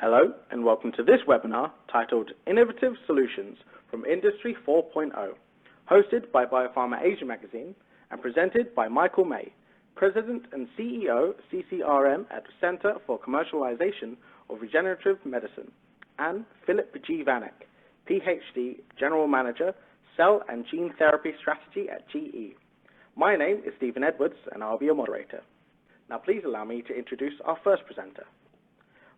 Hello and welcome to this webinar titled Innovative Solutions from Industry 4.0, hosted by Biopharma Asia Magazine and presented by Michael May, President and CEO, CCRM at Center for Commercialization of Regenerative Medicine, and Philip G. Vanek, PhD, General Manager, Cell and Gene Therapy Strategy at GE. My name is Stephen Edwards and I'll be your moderator. Now please allow me to introduce our first presenter.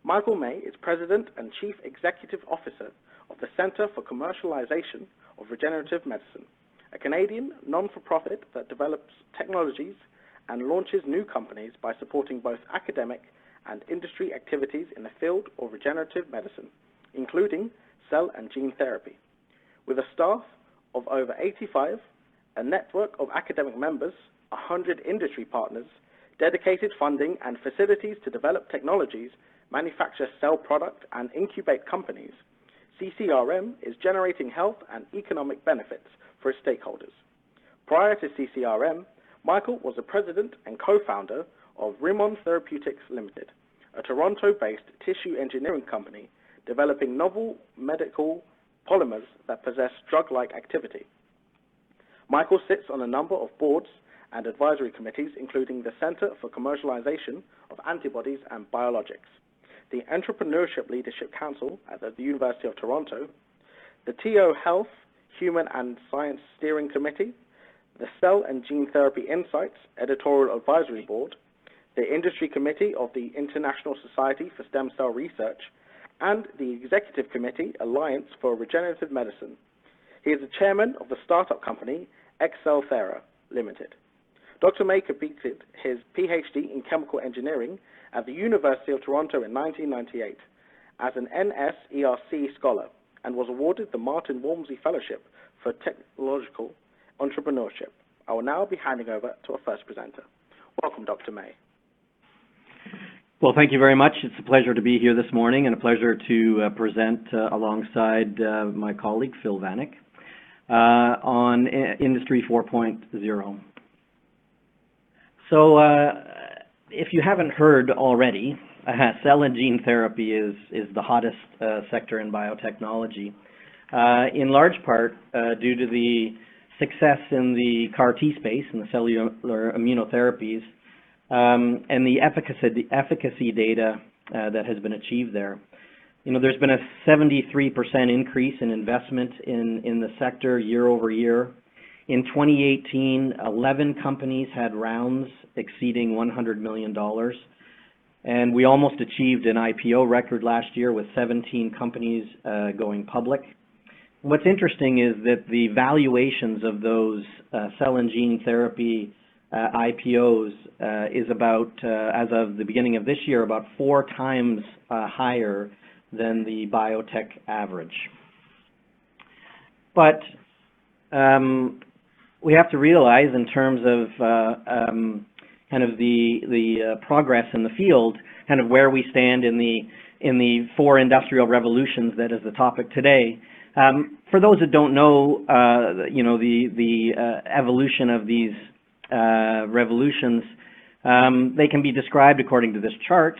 Michael May is President and Chief Executive Officer of the Center for Commercialization of Regenerative Medicine, a Canadian non-for-profit that develops technologies and launches new companies by supporting both academic and industry activities in the field of regenerative medicine, including cell and gene therapy. With a staff of over 85, a network of academic members, 100 industry partners, dedicated funding and facilities to develop technologies, manufacture cell product, and incubate companies, CCRM is generating health and economic benefits for its stakeholders. Prior to CCRM, Michael was the president and co-founder of Rimon Therapeutics Limited, a Toronto-based tissue engineering company developing novel medical polymers that possess drug-like activity. Michael sits on a number of boards and advisory committees, including the Center for Commercialization of Antibodies and Biologics, the Entrepreneurship Leadership Council at the University of Toronto, the TO Health, Human and Science Steering Committee, the Cell and Gene Therapy Insights Editorial Advisory Board, the Industry Committee of the International Society for Stem Cell Research, and the Executive Committee Alliance for Regenerative Medicine. He is the chairman of the startup company Excelthera Limited. Dr. May completed his PhD in chemical engineering at the University of Toronto in 1998 as an NSERC scholar and was awarded the Martin Walmsley Fellowship for Technological Entrepreneurship. I will now be handing over to our first presenter. Welcome, Dr. May. Well, thank you very much. It's a pleasure to be here this morning and a pleasure to present alongside my colleague, Phil Vanek, on Industry 4.0. So if you haven't heard already, cell and gene therapy is the hottest sector in biotechnology, in large part due to the success in the CAR T space and the cellular immunotherapies and the efficacy data that has been achieved there. You know, there's been a 73% increase in investment in the sector year over year. In 2018, 11 companies had rounds exceeding $100 million, and we almost achieved an IPO record last year with 17 companies going public. What's interesting is that the valuations of those cell and gene therapy IPOs is about, as of the beginning of this year, about 4 times higher than the biotech average. But we have to realize, in terms of kind of the progress in the field, kind of where we stand in the 4 industrial revolutions that is the topic today. For those that don't know, you know, the evolution of these revolutions, they can be described according to this chart.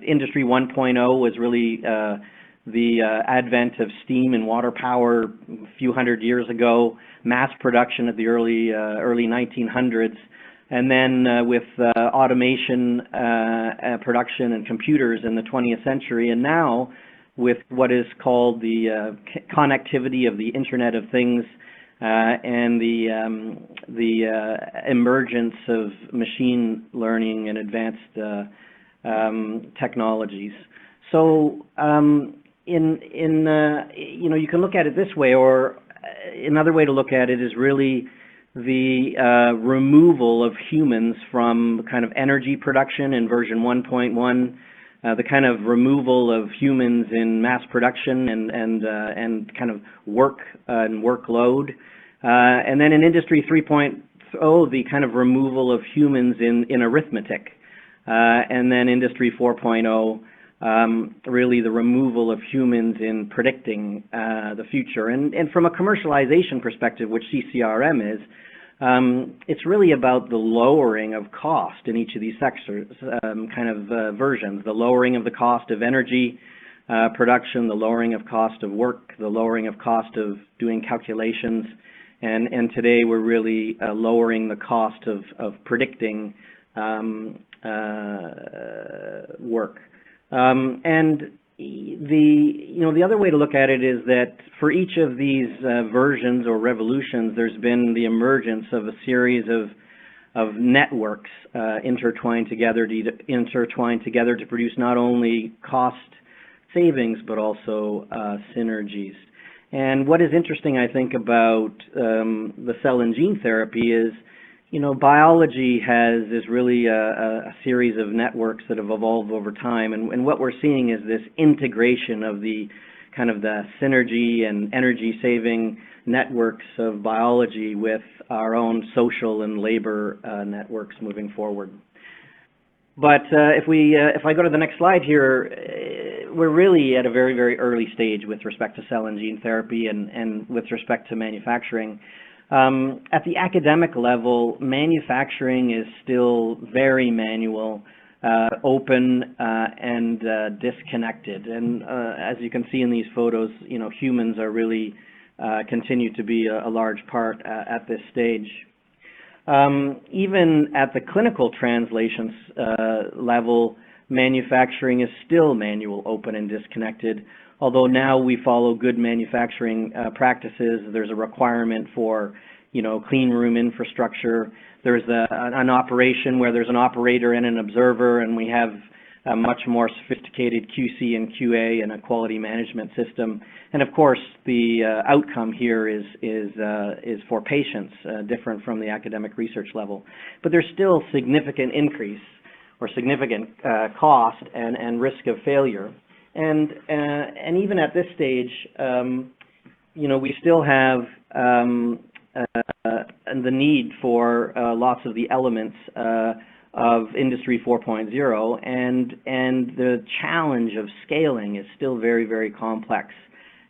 Industry 1.0 was really the advent of steam and water power a few hundred years ago, mass production at the early 1900s, and then with automation, production, and computers in the 20th century, and now with what is called the connectivity of the Internet of Things and the emergence of machine learning and advanced technologies. So you know, you can look at it this way, or another way to look at it is really the removal of humans from kind of energy production in version 1.1, the kind of removal of humans in mass production and kind of work and workload, and then in Industry 3.0, the kind of removal of humans in arithmetic, and then Industry 4.0, really the removal of humans in predicting the future. And from a commercialization perspective, which CCRM is, it's really about the lowering of cost in each of these sectors, kind of versions, the lowering of the cost of energy, production, the lowering of cost of work, the lowering of cost of doing calculations, and today we're really lowering the cost of predicting work. And the other way to look at it is that for each of these versions or revolutions, there's been the emergence of a series of networks intertwined together to produce not only cost savings but also synergies. And what is interesting, I think, about the cell and gene therapy is, biology is really a series of networks that have evolved over time, and what we're seeing is this integration of the synergy and energy saving networks of biology with our own social and labor networks moving forward. But if I go to the next slide here, we're really at a very, very early stage with respect to cell and gene therapy and with respect to manufacturing. At the academic level, manufacturing is still very manual, open, and disconnected. And as you can see in these photos, humans are really continue to be a large part at this stage. Even at the clinical translations level, manufacturing is still manual, open, and disconnected. Although now we follow good manufacturing practices, there's a requirement for, clean room infrastructure. There's an operation where there's an operator and an observer, and we have a much more sophisticated QC and QA and a quality management system. And of course, the outcome here is for patients, different from the academic research level. But there's still significant increase or significant cost and risk of failure. And even at this stage, we still have the need for lots of the elements of Industry 4.0, and the challenge of scaling is still very, very complex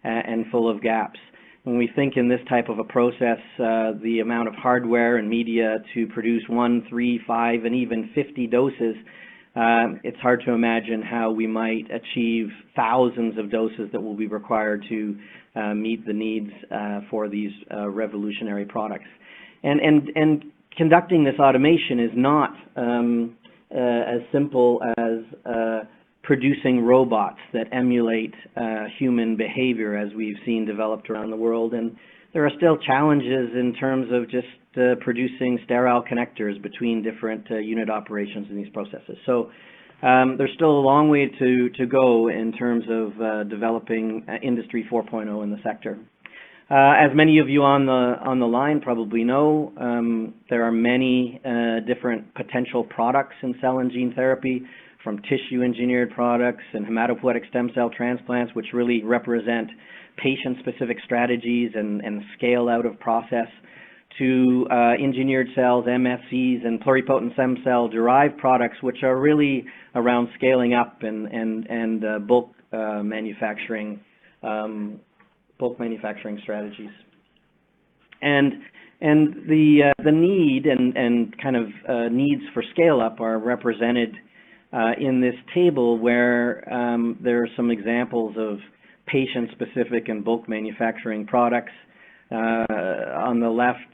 and full of gaps. When we think in this type of a process, the amount of hardware and media to produce 1, 3, 5, and even 50 doses, it's hard to imagine how we might achieve thousands of doses that will be required to meet the needs for these revolutionary products. And conducting this automation is not as simple as producing robots that emulate human behavior as we've seen developed around the world. And there are still challenges in terms of just producing sterile connectors between different unit operations in these processes. So there's still a long way to go in terms of developing Industry 4.0 in the sector. As many of you on the line probably know, there are many different potential products in cell and gene therapy, from tissue engineered products and hematopoietic stem cell transplants, which really represent patient-specific strategies and scale out of process, to engineered cells, MSCs, and pluripotent stem cell derived products, which are really around scaling up and bulk manufacturing strategies. And the need and kind of needs for scale up are represented in this table, where there are some examples of patient-specific and bulk manufacturing products. On the left,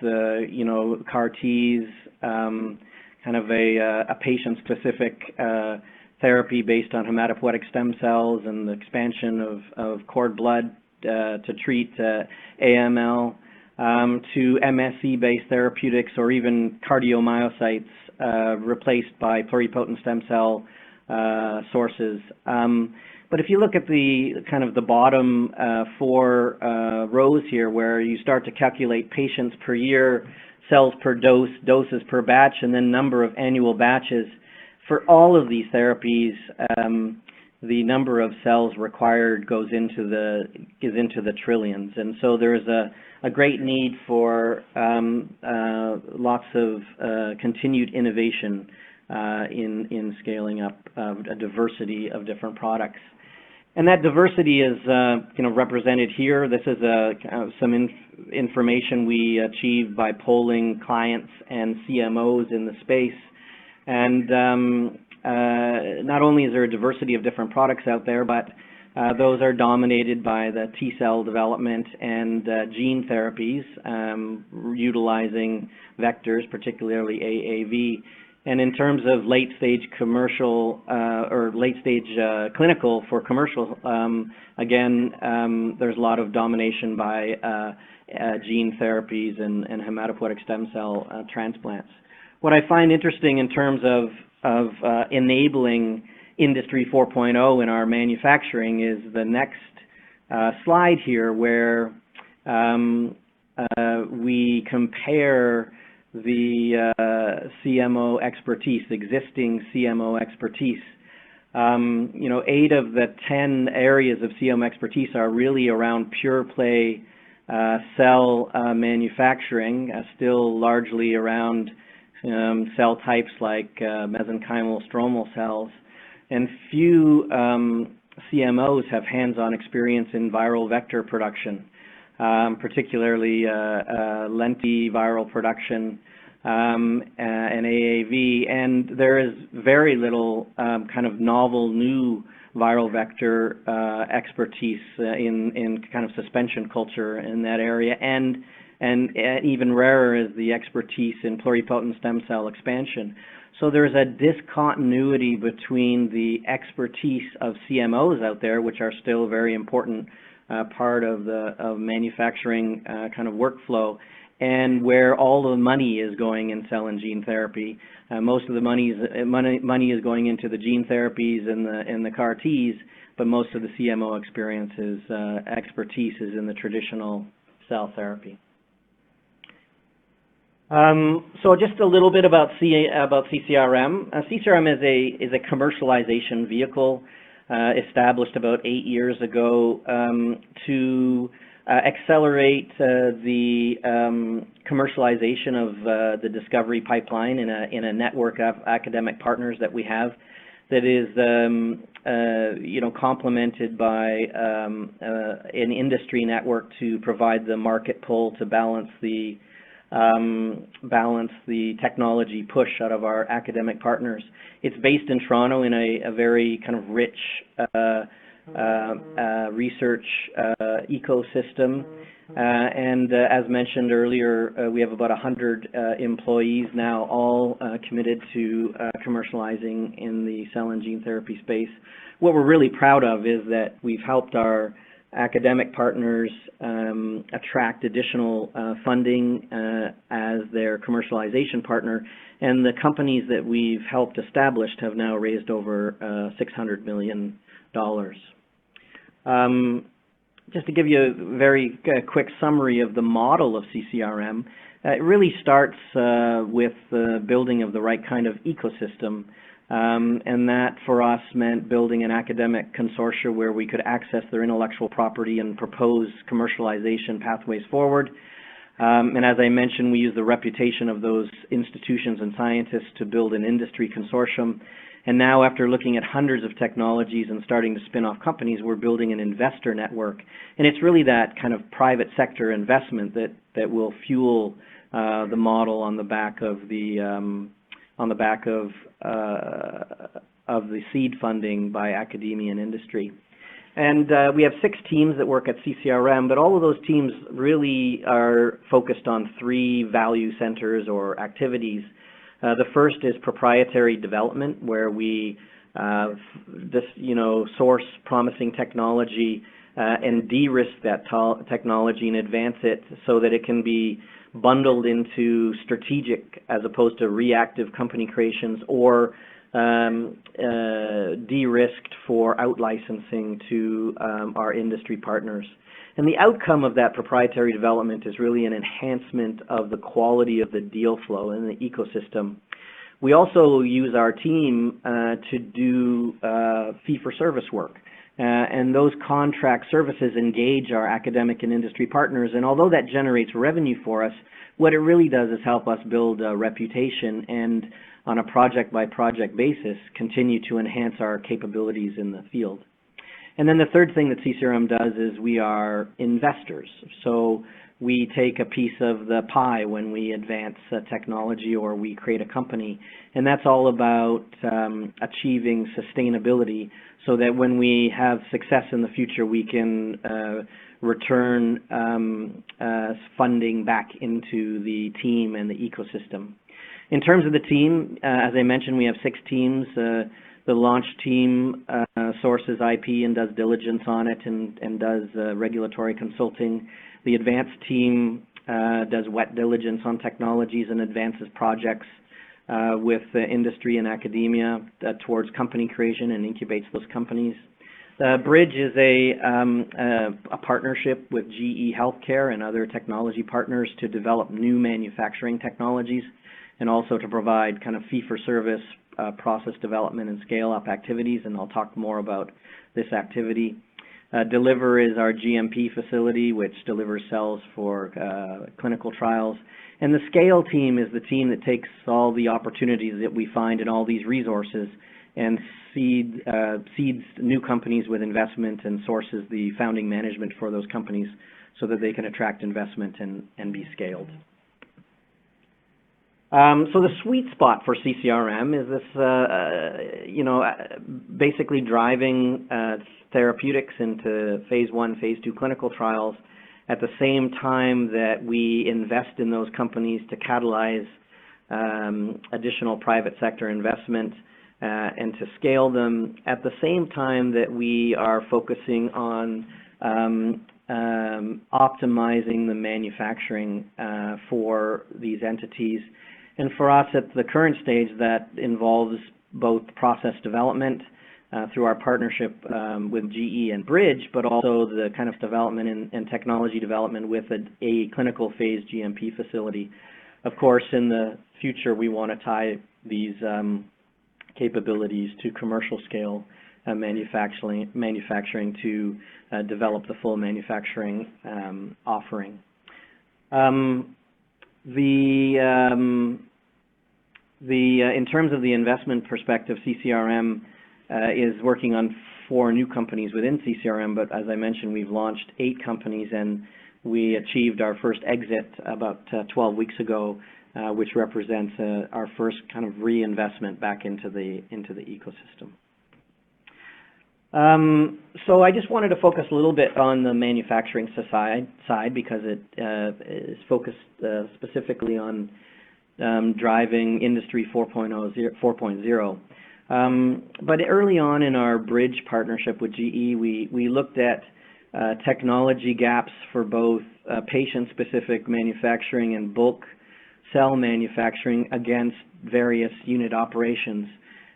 CAR-Ts, kind of a patient-specific therapy based on hematopoietic stem cells and the expansion of cord blood to treat AML, to MSC-based therapeutics, or even cardiomyocytes replaced by pluripotent stem cell sources. But if you look at the bottom four rows here, where you start to calculate patients per year, cells per dose, doses per batch, and then number of annual batches, for all of these therapies, the number of cells required is into the trillions. And so there's a great need for lots of continued innovation in scaling up a diversity of different products. And that diversity is represented here. This is some information we achieved by polling clients and CMOs in the space. And not only is there a diversity of different products out there, but Those are dominated by the T-cell development and gene therapies, utilizing vectors, particularly AAV. And in terms of late-stage commercial or late-stage clinical for commercial, again, there's a lot of domination by gene therapies and hematopoietic stem cell transplants. What I find interesting in terms of enabling Industry 4.0 in our manufacturing is the next slide here, where we compare the CMO expertise, existing CMO expertise. 8 of the 10 areas of CMO expertise are really around pure play cell manufacturing, still largely around cell types like mesenchymal stromal cells. And few CMOs have hands-on experience in viral vector production, particularly lentiviral production and AAV. And there is very little kind of novel new viral vector expertise in kind of suspension culture in that area. And even rarer is the expertise in pluripotent stem cell expansion. So there's a discontinuity between the expertise of CMOs out there, which are still a very important part of the manufacturing kind of workflow, and where all the money is going in cell and gene therapy. Most of the money is going into the gene therapies and the CAR-Ts, but most of the CMO expertise is in the traditional cell therapy. So just a little bit about CCRM. CCRM is a commercialization vehicle established about 8 years ago to accelerate the commercialization of the discovery pipeline in a network of academic partners that we have, that is complemented by an industry network to provide the market pull to balance the technology push out of our academic partners. It's based in Toronto in a very kind of rich research ecosystem. And as mentioned earlier, we have about 100 employees now, all committed to commercializing in the cell and gene therapy space. What we're really proud of is that we've helped our academic partners attract additional funding as their commercialization partner, and the companies that we've helped establish have now raised over $600 million. Just to give you a very quick summary of the model of CCRM, it really starts with the building of the right kind of ecosystem. And that for us meant building an academic consortia where we could access their intellectual property and propose commercialization pathways forward. And as I mentioned, we use the reputation of those institutions and scientists to build an industry consortium. And now, after looking at hundreds of technologies and starting to spin off companies, we're building an investor network. And it's really that kind of private sector investment that will fuel the model on the back of the seed funding by academia and industry. And we have 6 teams that work at CCRM, but all of those teams really are focused on 3 value centers or activities. The first is proprietary development, where we source promising technology and de-risk that technology and advance it so that it can be bundled into strategic as opposed to reactive company creations, or de-risked for out-licensing to our industry partners. And the outcome of that proprietary development is really an enhancement of the quality of the deal flow in the ecosystem. We also use our team to do fee-for-service work. And those contract services engage our academic and industry partners. And although that generates revenue for us, what it really does is help us build a reputation and, on a project-by-project basis, continue to enhance our capabilities in the field. And then the third thing that CCRM does is we are investors. So we take a piece of the pie when we advance technology or we create a company. And that's all about achieving sustainability so that when we have success in the future, we can return funding back into the team and the ecosystem. In terms of the team, as I mentioned, we have 6 teams. The launch team sources IP and does diligence on it and does regulatory consulting. The advanced team does wet diligence on technologies and advances projects with industry and academia towards company creation and incubates those companies. Bridge is a partnership with GE Healthcare and other technology partners to develop new manufacturing technologies and also to provide kind of fee-for-service process development and scale-up activities, and I'll talk more about this activity. Deliver is our GMP facility, which delivers cells for clinical trials. And the scale team is the team that takes all the opportunities that we find in all these resources and seeds new companies with investment and sources the founding management for those companies so that they can attract investment and be scaled. So the sweet spot for CCRM is this, basically driving therapeutics into phase 1, phase 2 clinical trials at the same time that we invest in those companies to catalyze additional private sector investment and to scale them at the same time that we are focusing on optimizing the manufacturing for these entities. And for us at the current stage, that involves both process development through our partnership with GE and Bridge, but also the kind of development and technology development with a clinical phase GMP facility. Of course, in the future, we want to tie these capabilities to commercial scale manufacturing to develop the full manufacturing offering. In terms of the investment perspective, CCRM is working on 4 new companies within CCRM, but as I mentioned, we've launched 8 companies and we achieved our first exit about 12 weeks ago, which represents our first kind of reinvestment back into the ecosystem. So I just wanted to focus a little bit on the manufacturing side because it is focused specifically on driving Industry 4.0. But early on in our Bridge partnership with GE, we looked at technology gaps for both patient-specific manufacturing and bulk cell manufacturing against various unit operations.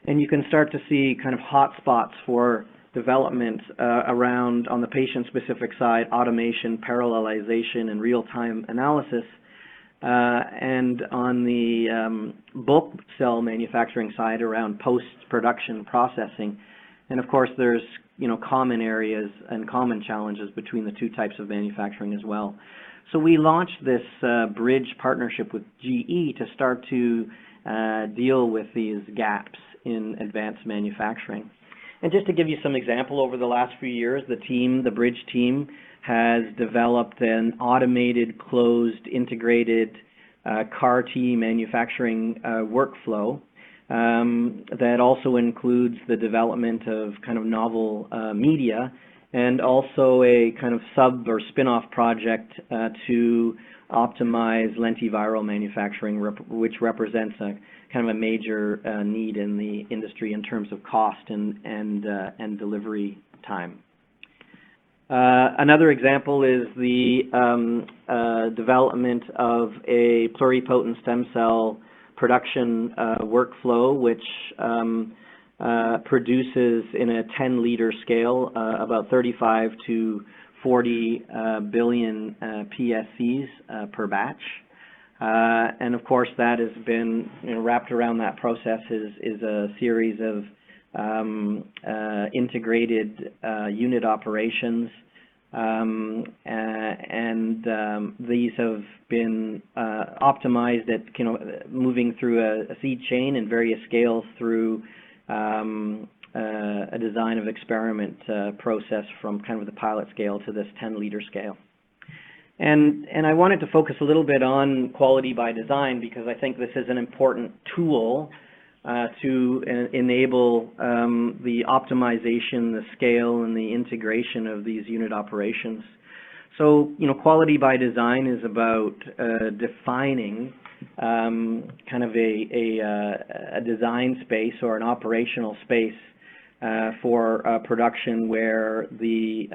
And you can start to see kind of hotspots for development around, on the patient-specific side, automation, parallelization, and real-time analysis. And on the bulk cell manufacturing side around post-production processing. And of course, there's common areas and common challenges between the 2 types of manufacturing as well. So we launched this Bridge partnership with GE to start to deal with these gaps in advanced manufacturing. And just to give you some example, over the last few years, the Bridge team has developed an automated, closed, integrated CAR-T manufacturing workflow that also includes the development of kind of novel media and also a kind of sub or spin-off project to optimize lentiviral manufacturing, which represents a kind of a major need in the industry in terms of cost and delivery time. Another example is the development of a pluripotent stem cell production workflow, which produces in a 10-liter scale about 35 to 40 billion PSCs per batch. And of course, that has been wrapped around that process is a series of integrated unit operations, and these have been optimized at moving through a seed chain and various scales through a design of experiment process from kind of the pilot scale to this 10-liter scale. And I wanted to focus a little bit on quality by design because I think this is an important tool to enable the optimization, the scale, and the integration of these unit operations. So, quality by design is about defining kind of a design space or an operational space for production where the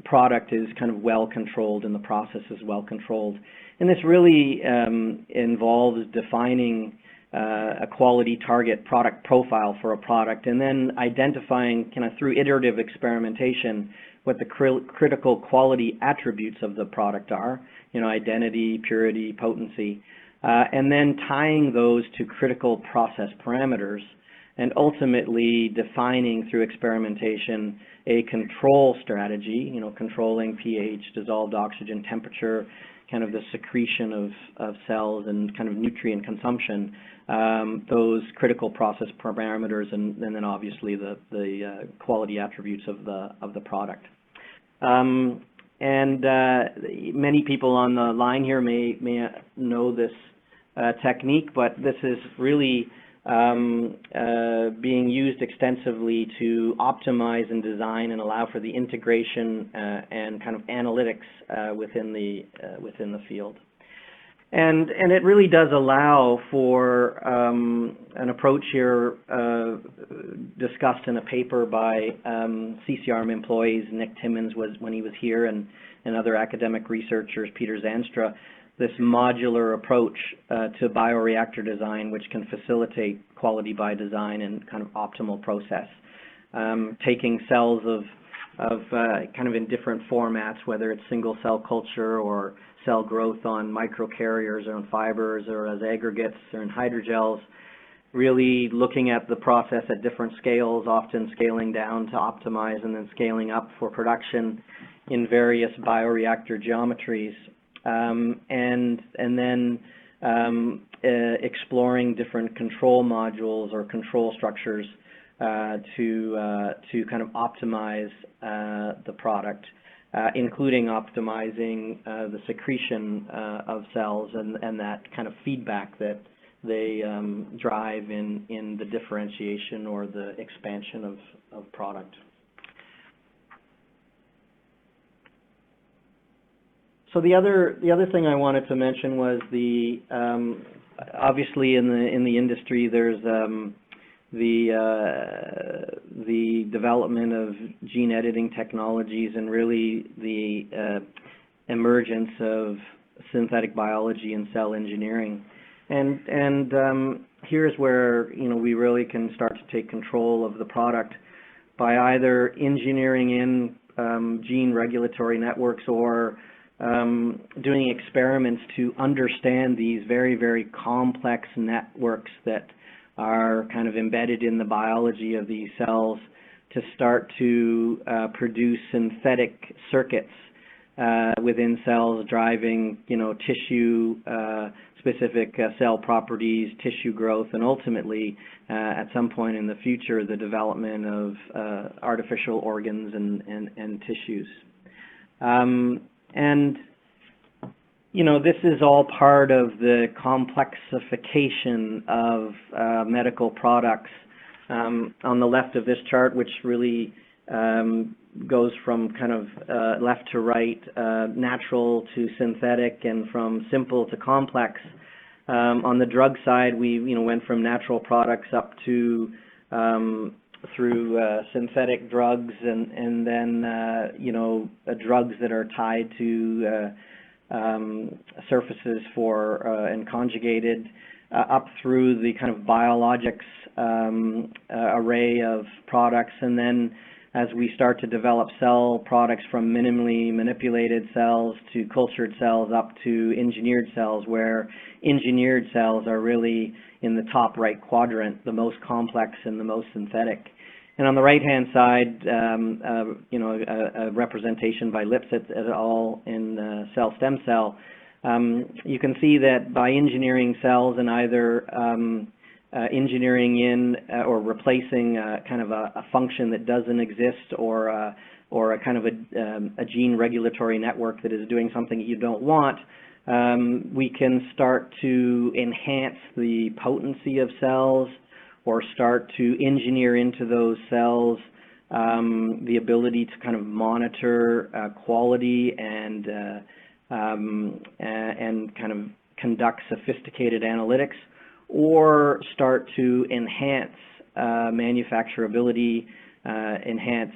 product is kind of well controlled and the process is well controlled. And this really involves defining a quality target product profile for a product, and then identifying kind of through iterative experimentation what the critical quality attributes of the product are, identity, purity, potency, and then tying those to critical process parameters, and ultimately defining through experimentation a control strategy, controlling pH, dissolved oxygen, temperature, kind of the secretion of cells and kind of nutrient consumption, those critical process parameters, and then obviously the quality attributes of the product. And many people on the line here may know this technique, but this is really being used extensively to optimize and design and allow for the integration and kind of analytics within the field. And it really does allow for an approach here discussed in a paper by CCRM employees. Nick Timmons was when he was here, and other academic researchers, Peter Zanstra, this modular approach to bioreactor design, which can facilitate quality by design and kind of optimal process. Taking cells of kind of in different formats, whether it's single cell culture or cell growth on microcarriers or on fibers or as aggregates or in hydrogels, really looking at the process at different scales, often scaling down to optimize and then scaling up for production in various bioreactor geometries, and then exploring different control modules or control structures to kind of optimize the product, including optimizing the secretion of cells and that kind of feedback that they drive in the differentiation or the expansion of product. So the other thing I wanted to mention was the obviously in the industry there's the development of gene editing technologies and really the emergence of synthetic biology and cell engineering, and here's where we really can start to take control of the product by either engineering in gene regulatory networks or doing experiments to understand these very, very complex networks that are kind of embedded in the biology of these cells to start to produce synthetic circuits within cells driving, tissue specific cell properties, tissue growth, and ultimately at some point in the future the development of artificial organs and tissues. And this is all part of the complexification of medical products. On the left of this chart, which really goes from kind of left to right, natural to synthetic, and from simple to complex. On the drug side, we went from natural products up to through synthetic drugs, and then drugs that are tied to surfaces for and conjugated, up through the kind of biologics array of products, and then as we start to develop cell products from minimally manipulated cells to cultured cells up to engineered cells, where engineered cells are really in the top right quadrant, the most complex and the most synthetic. And on the right-hand side, a representation by Lipset et al. In cell stem cell. You can see that by engineering cells and either engineering in or replacing kind of a function that doesn't exist, or or a kind of a gene regulatory network that is doing something that you don't want, we can start to enhance the potency of cells or start to engineer into those cells the ability to kind of monitor quality and kind of conduct sophisticated analytics, or start to enhance manufacturability, enhance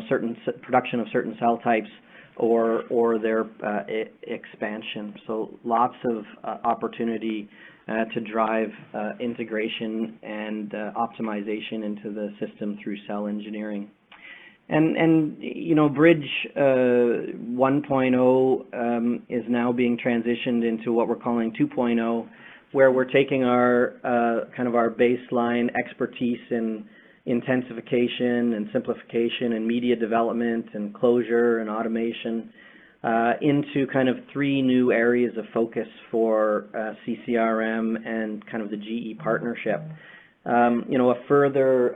certain production of certain cell types, or their expansion. So lots of opportunity to drive integration and optimization into the system through cell engineering. And Bridge 1.0 is now being transitioned into what we're calling 2.0, where we're taking our kind of our baseline expertise in intensification and simplification and media development and closure and automation into kind of 3 new areas of focus for CCRM and kind of the GE partnership. A further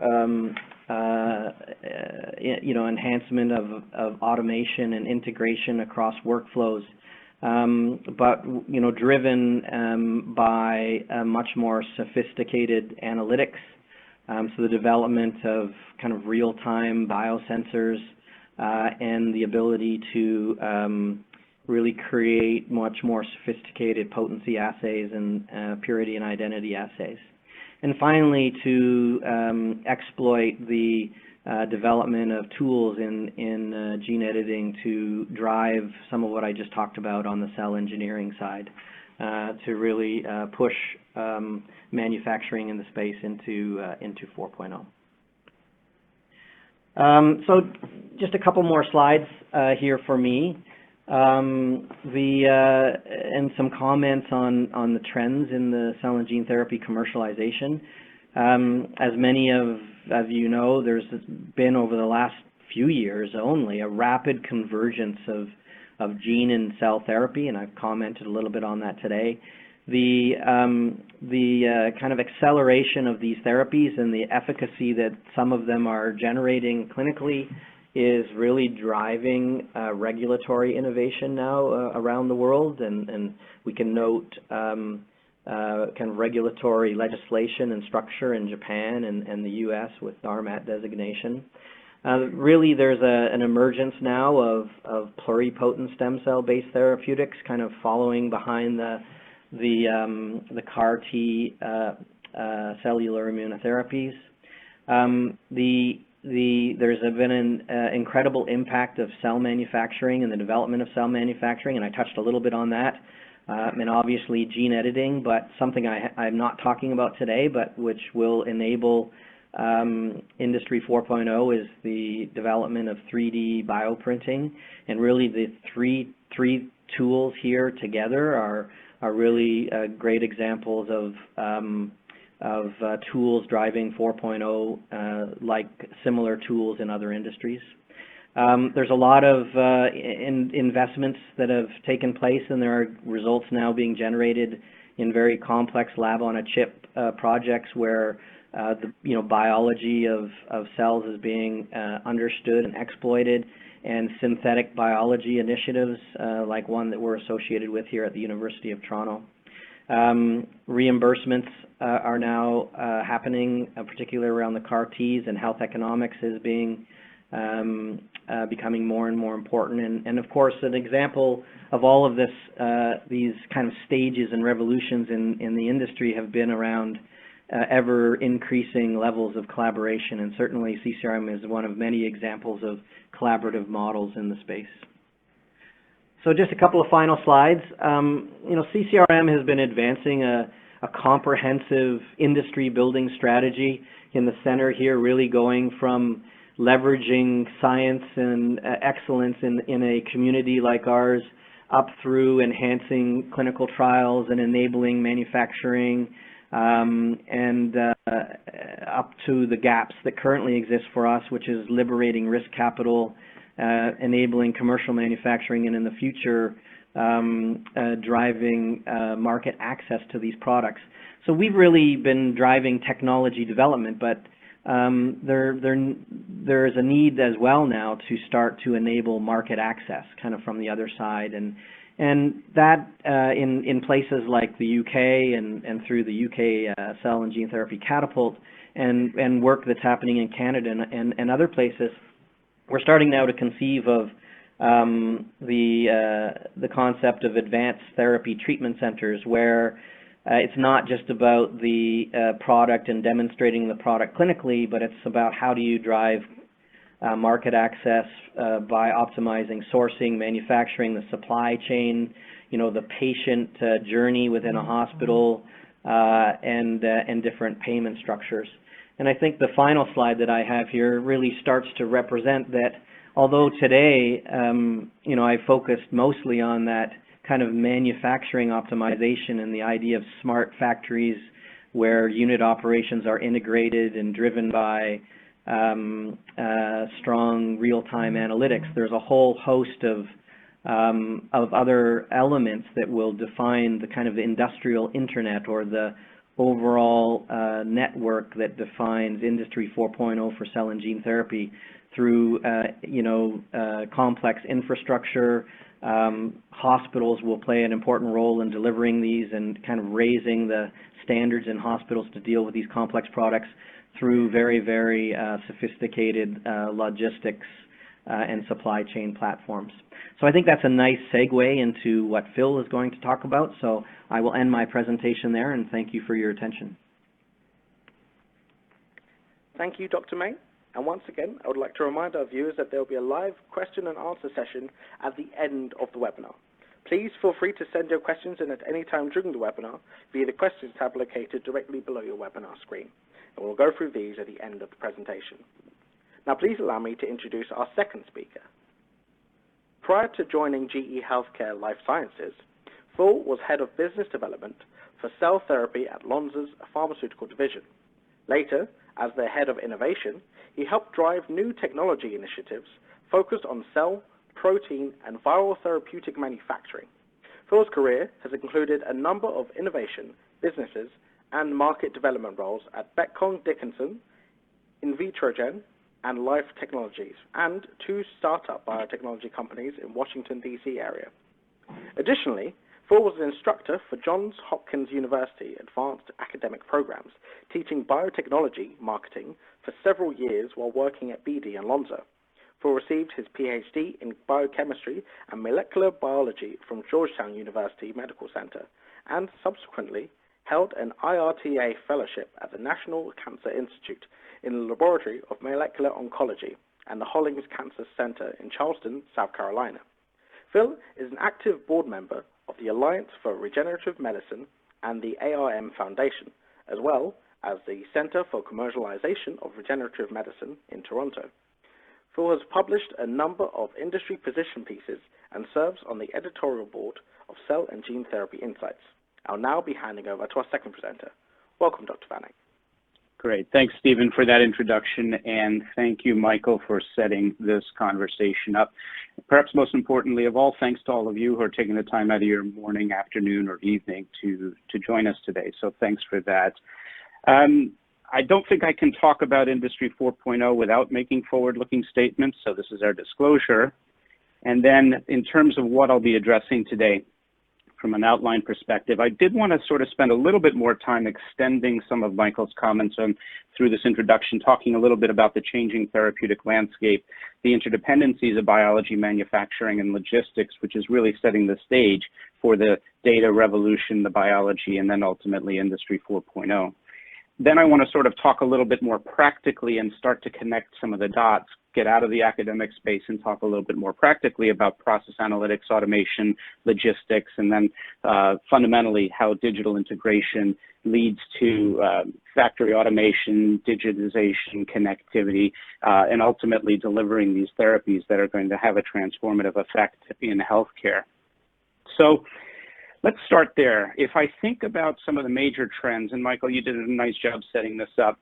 enhancement of automation and integration across workflows, but driven by a much more sophisticated analytics. So the development of kind of real-time biosensors and the ability to really create much more sophisticated potency assays and purity and identity assays. And finally, to exploit the development of tools in gene editing to drive some of what I just talked about on the cell engineering side, to really push manufacturing in the space into 4.0. So just a couple more slides here for me, and some comments on the trends in the cell and gene therapy commercialization. As many of you know, there's been over the last few years only a rapid convergence of gene and cell therapy, and I've commented a little bit on that today. The kind of acceleration of these therapies and the efficacy that some of them are generating clinically is really driving regulatory innovation now around the world, and we can note kind of regulatory legislation and structure in Japan and the US with RMAT designation. Really, there's an emergence now of pluripotent stem cell-based therapeutics, kind of following behind the CAR T cellular immunotherapies. There's been an incredible impact of cell manufacturing and the development of cell manufacturing, and I touched a little bit on that. And obviously gene editing, but something I'm not talking about today, but which will enable Industry 4.0 is the development of 3D bioprinting, and really the three tools here together are really great examples of tools driving 4.0, like similar tools in other industries. There's a lot of investments that have taken place, and there are results now being generated in very complex lab-on-a-chip projects where the biology of cells is being understood and exploited, and synthetic biology initiatives like one that we're associated with here at the University of Toronto. Reimbursements are now happening, particularly around the CAR Ts, and health economics is being becoming more and more important. And of course, an example of all of this, these kind of stages and revolutions in the industry have been around ever increasing levels of collaboration, and certainly CCRM is one of many examples of collaborative models in the space. So just a couple of final slides. CCRM has been advancing a comprehensive industry building strategy in the center here, really going from leveraging science and excellence in a community like ours up through enhancing clinical trials and enabling manufacturing, and up to the gaps that currently exist for us, which is liberating risk capital, enabling commercial manufacturing, and in the future driving market access to these products. So we've really been driving technology development, but there is a need as well now to start to enable market access, kind of from the other side, and that in places like the UK and through the UK Cell and Gene Therapy Catapult and work that's happening in Canada and other places, we're starting now to conceive of the concept of advanced therapy treatment centers, where it's not just about the product and demonstrating the product clinically, but it's about how do you drive market access by optimizing sourcing, manufacturing, the supply chain, the patient journey within a hospital, and different payment structures. And I think the final slide that I have here really starts to represent that, although today, I focused mostly on that kind of manufacturing optimization and the idea of smart factories where unit operations are integrated and driven by strong real-time analytics. There's a whole host of other elements that will define the kind of industrial internet, or the overall network that defines Industry 4.0 for cell and gene therapy through complex infrastructure. Hospitals will play an important role in delivering these and kind of raising the standards in hospitals to deal with these complex products through very, very sophisticated logistics and supply chain platforms. So I think that's a nice segue into what Phil is going to talk about. So I will end my presentation there, and thank you for your attention. Thank you, Dr. May. And once again, I would like to remind our viewers that there will be a live question and answer session at the end of the webinar. Please feel free to send your questions in at any time during the webinar via the questions tab located directly below your webinar screen. And we'll go through these at the end of the presentation. Now, please allow me to introduce our second speaker. Prior to joining GE Healthcare Life Sciences, Phil was head of business development for cell therapy at Lonza's pharmaceutical division. Later, as their head of innovation, he helped drive new technology initiatives focused on cell, protein, and viral therapeutic manufacturing. Phil's career has included a number of innovation, businesses, and market development roles at Becton Dickinson, Invitrogen, and Life Technologies, and 2 startup biotechnology companies in Washington, D.C. area. Additionally, Phil was an instructor for Johns Hopkins University Advanced Academic Programs, teaching biotechnology marketing for several years while working at BD and Lonza. Phil received his PhD in biochemistry and molecular biology from Georgetown University Medical Center, and subsequently held an IRTA fellowship at the National Cancer Institute in the Laboratory of Molecular Oncology and the Hollings Cancer Center in Charleston, South Carolina. Phil is an active board member of the Alliance for Regenerative Medicine and the ARM Foundation, as well as the Center for Commercialization of Regenerative Medicine in Toronto. Phil has published a number of industry position pieces and serves on the editorial board of Cell and Gene Therapy Insights. I'll now be handing over to our second presenter. Welcome, Dr. Vanek. Great. Thanks, Stephen, for that introduction, and thank you, Michael, for setting this conversation up. Perhaps most importantly of all, thanks to all of you who are taking the time out of your morning, afternoon, or evening to join us today. So thanks for that. I don't think I can talk about Industry 4.0 without making forward-looking statements, so this is our disclosure. And then in terms of what I'll be addressing today, from an outline perspective, I did want to sort of spend a little bit more time extending some of Michael's comments through this introduction, talking a little bit about the changing therapeutic landscape, the interdependencies of biology, manufacturing, and logistics, which is really setting the stage for the data revolution, the biology, and then ultimately Industry 4.0. Then I want to sort of talk a little bit more practically and start to connect some of the dots, get out of the academic space and talk a little bit more practically about process analytics, automation, logistics, and then fundamentally how digital integration leads to factory automation, digitization, connectivity, and ultimately delivering these therapies that are going to have a transformative effect in healthcare. So let's start there. If I think about some of the major trends, and Michael, you did a nice job setting this up,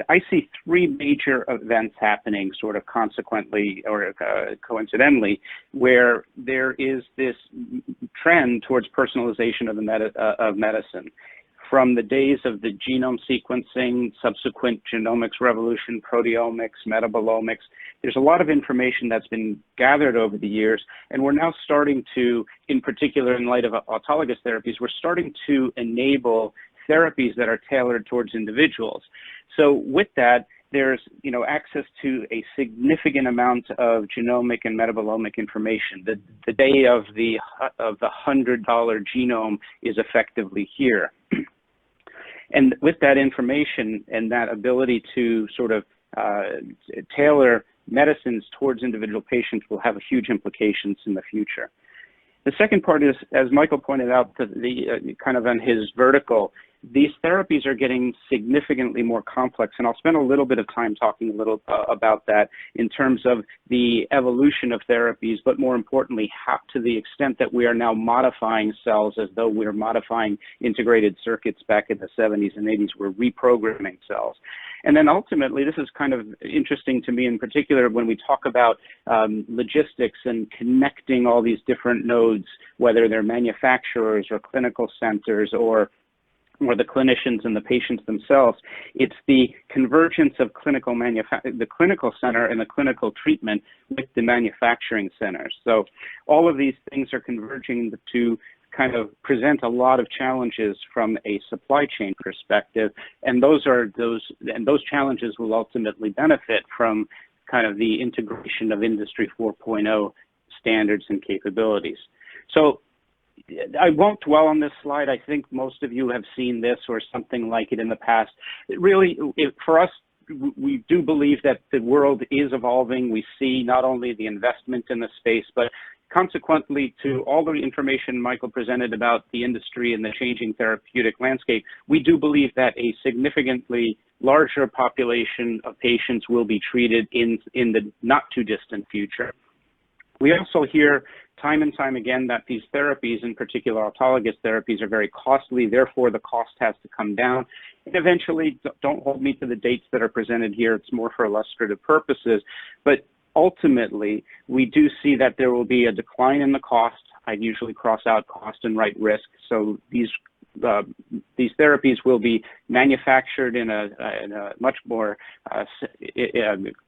I see 3 major events happening sort of consequently or coincidentally, where there is this trend towards personalization of medicine. from the days of the genome sequencing, subsequent genomics revolution, proteomics, metabolomics. There's a lot of information that's been gathered over the years, and we're now starting to, in particular in light of autologous therapies, we're starting to enable therapies that are tailored towards individuals. So with that, there's access to a significant amount of genomic and metabolomic information. The day of the $100 genome is effectively here. And with that information and that ability to sort of tailor medicines towards individual patients will have huge implications in the future. The second part is, as Michael pointed out, kind of on his vertical, these therapies are getting significantly more complex, and I'll spend a little bit of time talking a little about that in terms of the evolution of therapies, but more importantly, how to the extent that we are now modifying cells as though we're modifying integrated circuits back in the 70s and 80s, we're reprogramming cells. And then ultimately, this is kind of interesting to me in particular when we talk about logistics and connecting all these different nodes, whether they're manufacturers or clinical centers or the clinicians and the patients themselves. It's the convergence of the clinical center and the clinical treatment with the manufacturing centers. So all of these things are converging to kind of present a lot of challenges from a supply chain perspective, and those challenges will ultimately benefit from kind of the integration of Industry 4.0 standards and capabilities. So I won't dwell on this slide. I think most of you have seen this or something like it in the past. For us, we do believe that the world is evolving. We see not only the investment in the space, but consequently to all the information Michael presented about the industry and the changing therapeutic landscape, we do believe that a significantly larger population of patients will be treated in the not too distant future. We also hear time and time again that these therapies, in particular autologous therapies, are very costly, therefore the cost has to come down. And eventually, don't hold me to the dates that are presented here, it's more for illustrative purposes, but ultimately, we do see that there will be a decline in the cost. I usually cross out cost and write risk, so these therapies will be manufactured in a much more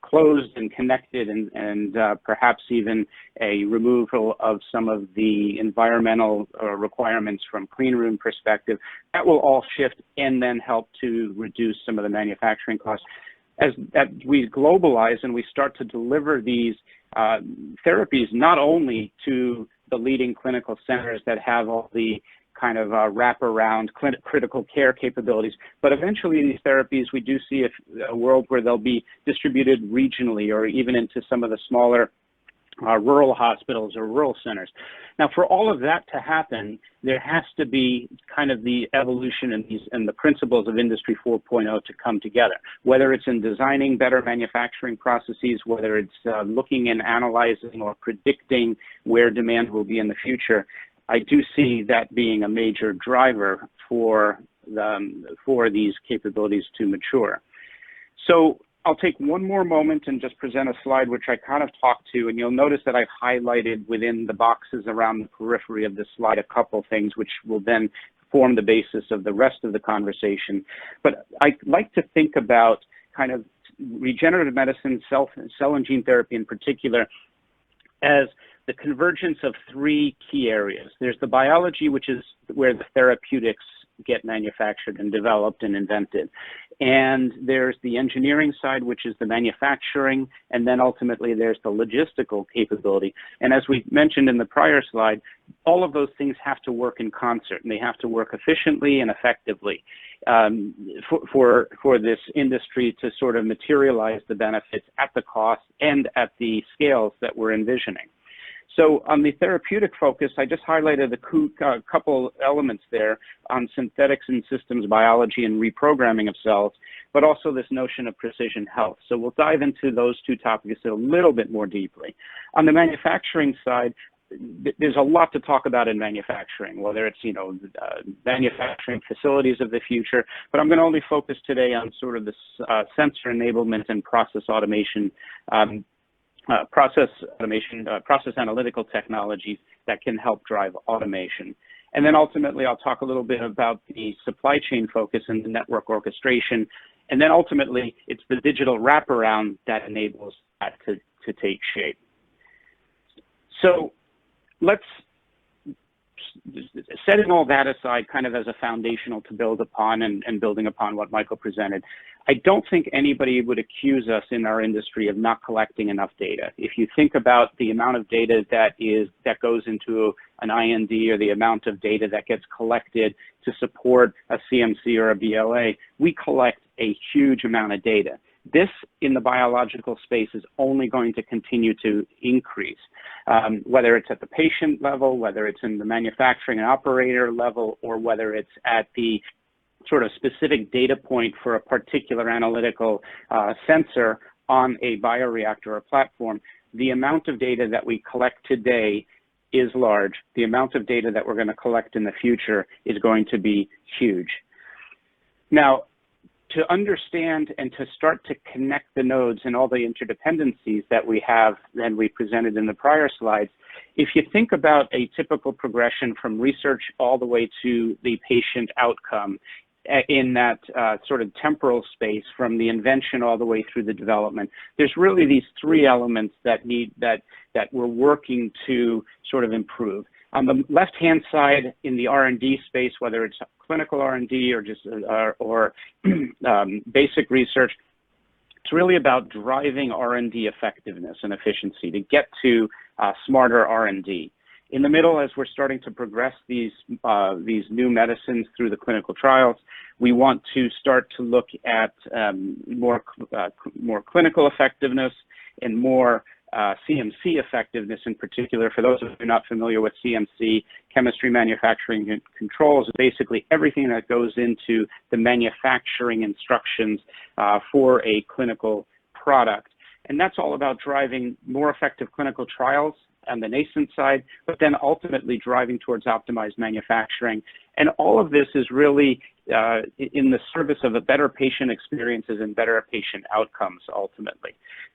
closed and connected and perhaps even a removal of some of the environmental requirements from clean room perspective. That will all shift and then help to reduce some of the manufacturing costs. As we globalize and we start to deliver these therapies not only to the leading clinical centers that have all the kind of wraparound critical care capabilities, but eventually these therapies, we do see a world where they'll be distributed regionally or even into some of the smaller rural hospitals or rural centers. Now, for all of that to happen, there has to be kind of the evolution and the principles of Industry 4.0 to come together, whether it's in designing better manufacturing processes, whether it's looking and analyzing or predicting where demand will be in the future. I do see that being a major driver for these capabilities to mature. So I'll take one more moment and just present a slide which I kind of talked to, and you'll notice that I've highlighted within the boxes around the periphery of this slide a couple things which will then form the basis of the rest of the conversation. But I like to think about kind of regenerative medicine, cell and gene therapy in particular, as the convergence of three key areas. There's the biology, which is where the therapeutics get manufactured and developed and invented. And there's the engineering side, which is the manufacturing, and then ultimately there's the logistical capability. And as we mentioned in the prior slide, all of those things have to work in concert, and they have to work efficiently and effectively for this industry to sort of materialize the benefits at the cost and at the scales that we're envisioning. So on the therapeutic focus, I just highlighted a couple elements there on synthetics and systems biology and reprogramming of cells, but also this notion of precision health. So we'll dive into those two topics a little bit more deeply. On the manufacturing side, there's a lot to talk about in manufacturing, whether it's, manufacturing facilities of the future, but I'm going to only focus today on sort of this sensor enablement and process automation process analytical technologies that can help drive automation. And then ultimately, I'll talk a little bit about the supply chain focus and the network orchestration. And then ultimately, it's the digital wraparound that enables that to take shape. So let's, setting all that aside kind of as a foundational to build upon and building upon what Michael presented, I don't think anybody would accuse us in our industry of not collecting enough data. If you think about the amount of data that goes into an IND or the amount of data that gets collected to support a CMC or a BLA, we collect a huge amount of data. This in the biological space is only going to continue to increase, whether it's at the patient level, whether it's in the manufacturing and operator level, or whether it's at the sort of specific data point for a particular analytical sensor on a bioreactor or platform. The amount of data that we collect today is large. The amount of data that we're going to collect in the future is going to be huge. Now, to understand and to start to connect the nodes and all the interdependencies that we have and we presented in the prior slides, if you think about a typical progression from research all the way to the patient outcome in that sort of temporal space from the invention all the way through the development, there's really these three elements that we're working to sort of improve. On the left-hand side in the R&D space, whether it's clinical R&D or just basic research, it's really about driving R&D effectiveness and efficiency to get to smarter R&D. In the middle, as we're starting to progress these new medicines through the clinical trials, we want to start to look at more clinical effectiveness and more CMC effectiveness in particular. For those of you not familiar with CMC, chemistry, manufacturing, and controls, basically everything that goes into the manufacturing instructions for a clinical product. And that's all about driving more effective clinical trials on the nascent side, but then ultimately driving towards optimized manufacturing. And all of this is really in the service of a better patient experiences and better patient outcomes ultimately.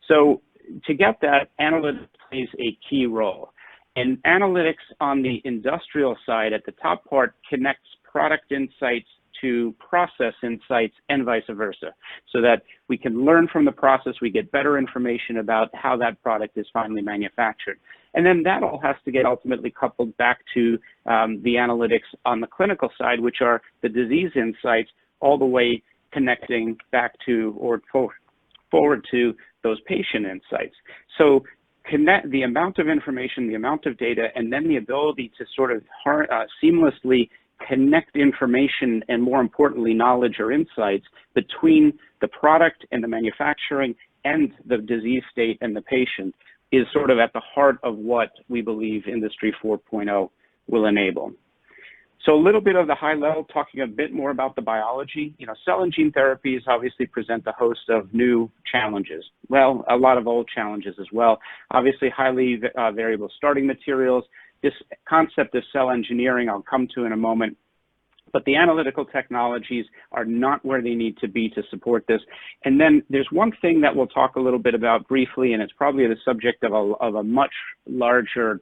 So to get that, analytics plays a key role. And analytics on the industrial side at the top part connects product insights to process insights and vice versa, so that we can learn from the process, we get better information about how that product is finally manufactured. And then that all has to get ultimately coupled back to the analytics on the clinical side, which are the disease insights, all the way connecting back to or forward to those patient insights. So connect the amount of information, the amount of data, and then the ability to sort of seamlessly connect information and, more importantly, knowledge or insights between the product and the manufacturing and the disease state and the patient is sort of at the heart of what we believe Industry 4.0 will enable. So a little bit of the high level, talking a bit more about the biology. You know, cell and gene therapies obviously present a host of new challenges. Well, a lot of old challenges as well. Obviously, highly variable starting materials. This concept of cell engineering, I'll come to in a moment. But the analytical technologies are not where they need to be to support this. And then there's one thing that we'll talk a little bit about briefly, and it's probably the subject of a much larger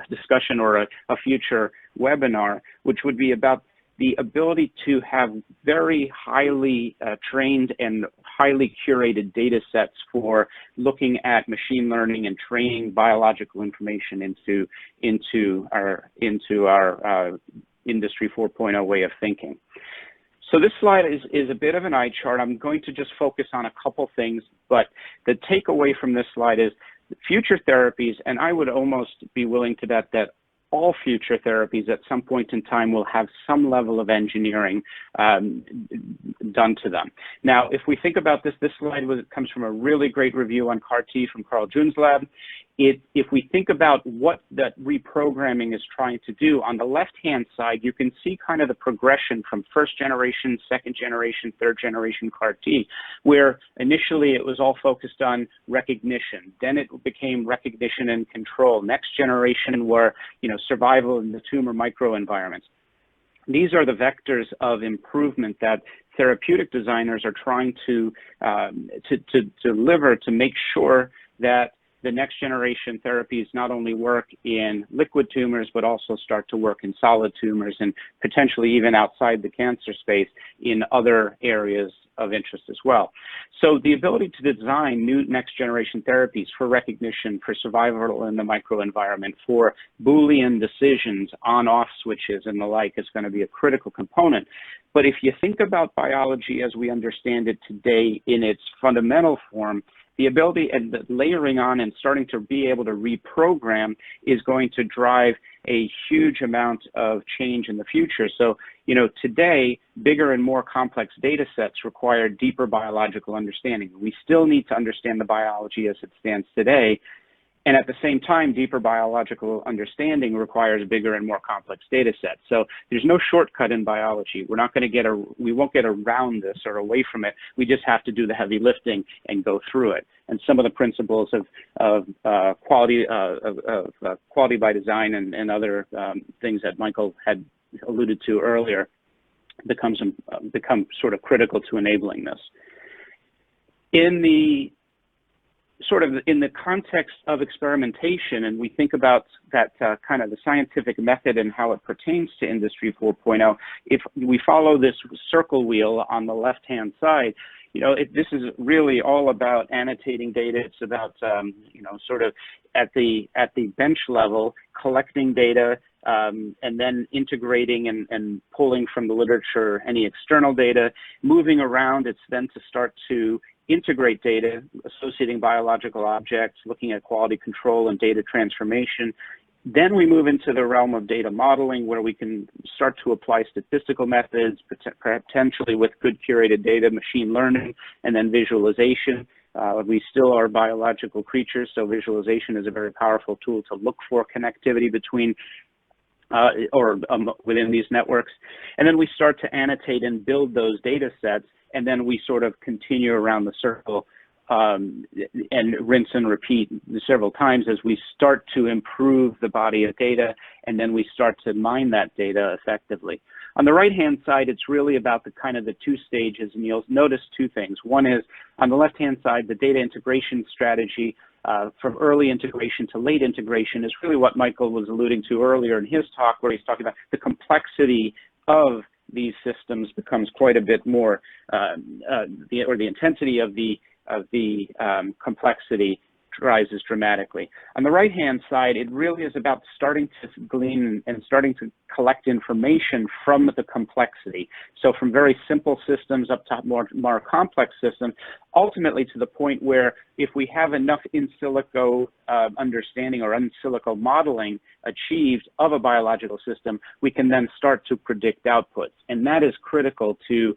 discussion or a future webinar, which would be about the ability to have very highly trained and highly curated data sets for looking at machine learning and training biological information into our Industry 4.0 way of thinking. So this slide is a bit of an eye chart. I'm going to just focus on a couple things, but the takeaway from this slide is future therapies, and I would almost be willing to bet that all future therapies at some point in time will have some level of engineering done to them. Now, if we think about this slide comes from a really great review on CAR-T from Carl June's lab. If we think about what that reprogramming is trying to do, on the left-hand side, you can see kind of the progression from first generation, second generation, third generation CAR-T, where initially it was all focused on recognition. Then it became recognition and control. Next generation were, survival in the tumor microenvironments. These are the vectors of improvement that therapeutic designers are trying to deliver to make sure that the next generation therapies not only work in liquid tumors, but also start to work in solid tumors and potentially even outside the cancer space in other areas of interest as well. So the ability to design new next generation therapies for recognition, for survival in the microenvironment, for Boolean decisions, on-off switches and the like is going to be a critical component. But if you think about biology as we understand it today in its fundamental form, the ability and the layering on and starting to be able to reprogram is going to drive a huge amount of change in the future. So, you know, today, bigger and more complex data sets require deeper biological understanding. We still need to understand the biology as it stands today. And at the same time, deeper biological understanding requires bigger and more complex data sets. So there's no shortcut in biology. We're not going to we won't get around this or away from it. We just have to do the heavy lifting and go through it. And some of the principles of quality by design and other things that Michael had alluded to earlier become sort of critical to enabling this. In the context of experimentation, and we think about that kind of the scientific method and how it pertains to Industry 4.0, if we follow this circle wheel on the left-hand side, you know, this is really all about annotating data. It's about, you know, sort of at the bench level, collecting data, and then integrating and pulling from the literature any external data. Moving around, it's then to start to integrate data, associating biological objects, looking at quality control and data transformation. Then we move into the realm of data modeling, where we can start to apply statistical methods, potentially with good curated data, machine learning, and then visualization. We still are biological creatures, so visualization is a very powerful tool to look for connectivity between within these networks. And then we start to annotate and build those data sets, and then we sort of continue around the circle and rinse and repeat several times as we start to improve the body of data, and then we start to mine that data effectively. On the right-hand side, it's really about the kind of the two stages, and you'll notice two things. One is, on the left-hand side, the data integration strategy from early integration to late integration is really what Michael was alluding to earlier in his talk, where he's talking about the complexity of these systems becomes quite a bit more, the intensity of the complexity rises dramatically. On the right-hand side, it really is about starting to glean and starting to collect information from the complexity. So from very simple systems up to more complex systems, ultimately to the point where if we have enough in silico understanding or in silico modeling achieved of a biological system, we can then start to predict outputs. And that is critical to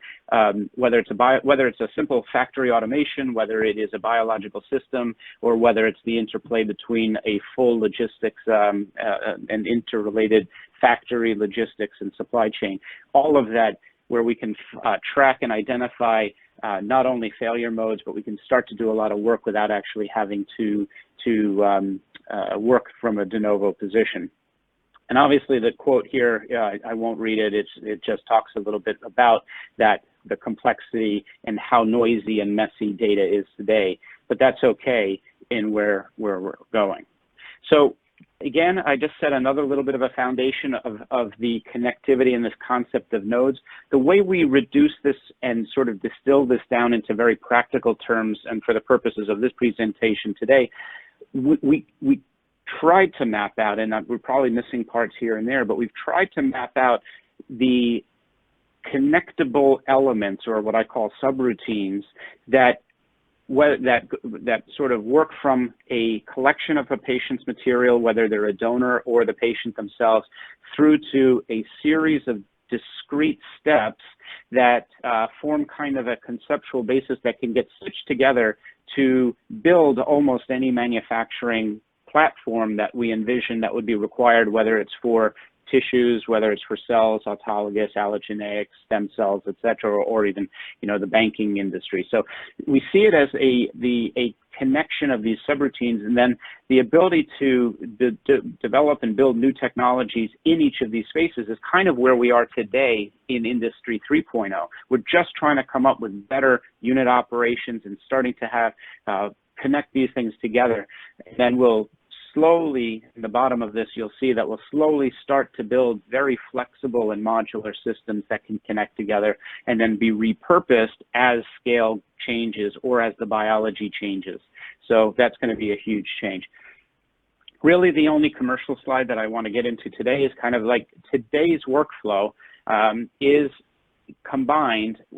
whether it's a simple factory automation, whether it is a biological system, or whether it's the interplay between a full logistics and interrelated factory logistics and supply chain. All of that where we can track and identify not only failure modes, but we can start to do a lot of work without actually having to work from a de novo position. And obviously the quote here, I won't read it, it just talks a little bit about that, the complexity and how noisy and messy data is today, but that's okay in where we're going. So again, I just set another little bit of a foundation of the connectivity and this concept of nodes. The way we reduce this and sort of distill this down into very practical terms, and for the purposes of this presentation today, we tried to map out, and we're probably missing parts here and there, but we've tried to map out the connectable elements, or what I call subroutines, that sort of work from a collection of a patient's material, whether they're a donor or the patient themselves, through to a series of discrete steps that form kind of a conceptual basis that can get stitched together to build almost any manufacturing platform that we envision that would be required, whether it's for tissues, whether it's for cells, autologous, allogeneic, stem cells, et cetera, or even, you know, the banking industry. So we see it as a connection of these subroutines, and then the ability to develop and build new technologies in each of these spaces is kind of where we are today in Industry 3.0. We're just trying to come up with better unit operations and starting to have connect these things together. And then we'll slowly, in the bottom of this, you'll see that we'll slowly start to build very flexible and modular systems that can connect together and then be repurposed as scale changes or as the biology changes. So that's going to be a huge change. Really, the only commercial slide that I want to get into today is kind of like today's workflow is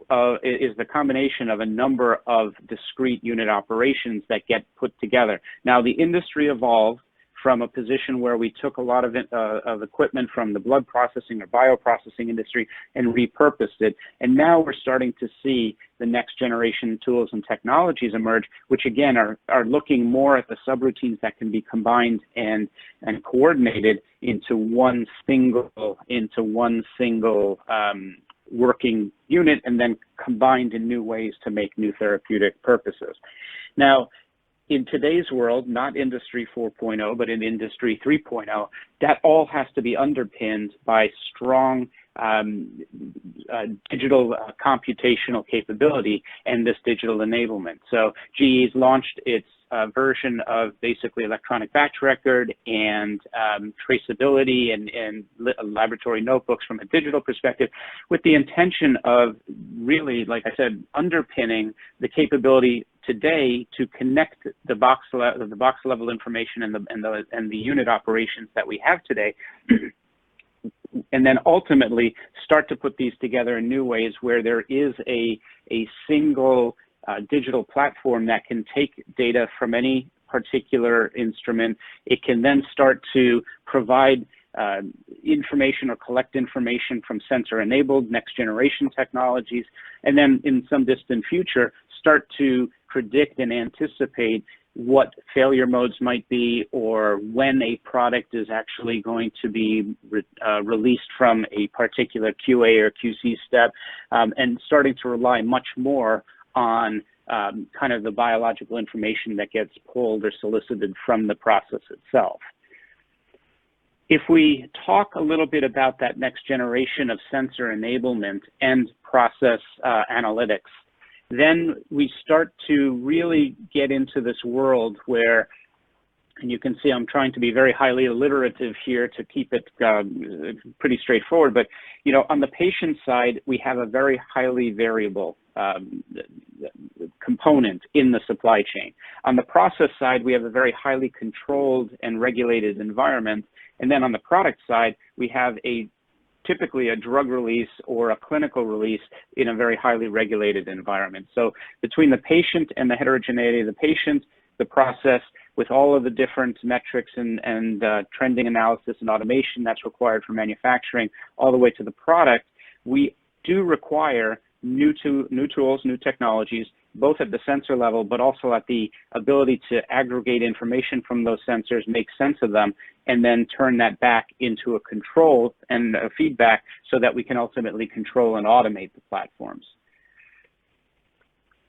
the combination of a number of discrete unit operations that get put together. Now, the industry evolved from a position where we took a lot of equipment from the blood processing or bioprocessing industry and repurposed it. And now we're starting to see the next generation tools and technologies emerge, which again are looking more at the subroutines that can be combined and coordinated into one single working unit and then combined in new ways to make new therapeutic purposes. Now, in today's world, not Industry 4.0, but in Industry 3.0, that all has to be underpinned by strong digital computational capability and this digital enablement. So GE's launched its version of basically electronic batch record and traceability and laboratory notebooks from a digital perspective, with the intention of really, like I said, underpinning the capability today to connect the box level information and the unit operations that we have today, and then ultimately start to put these together in new ways where there is a single digital platform that can take data from any particular instrument. It can then start to provide information or collect information from sensor-enabled next-generation technologies, and then in some distant future, start to predict and anticipate what failure modes might be or when a product is actually going to be released from a particular QA or QC step, and starting to rely much more on kind of the biological information that gets pulled or solicited from the process itself. If we talk a little bit about that next generation of sensor enablement and process analytics, then we start to really get into this world where, and you can see I'm trying to be very highly alliterative here to keep it pretty straightforward, but you know, on the patient side, we have a very highly variable component in the supply chain. On the process side, we have a very highly controlled and regulated environment. And then on the product side, we have typically a drug release or a clinical release in a very highly regulated environment. So between the patient and the heterogeneity of the patient, the process with all of the different metrics and trending analysis and automation that's required for manufacturing, all the way to the product, we do require new tools, new technologies, both at the sensor level, but also at the ability to aggregate information from those sensors, make sense of them, and then turn that back into a control and a feedback so that we can ultimately control and automate the platforms.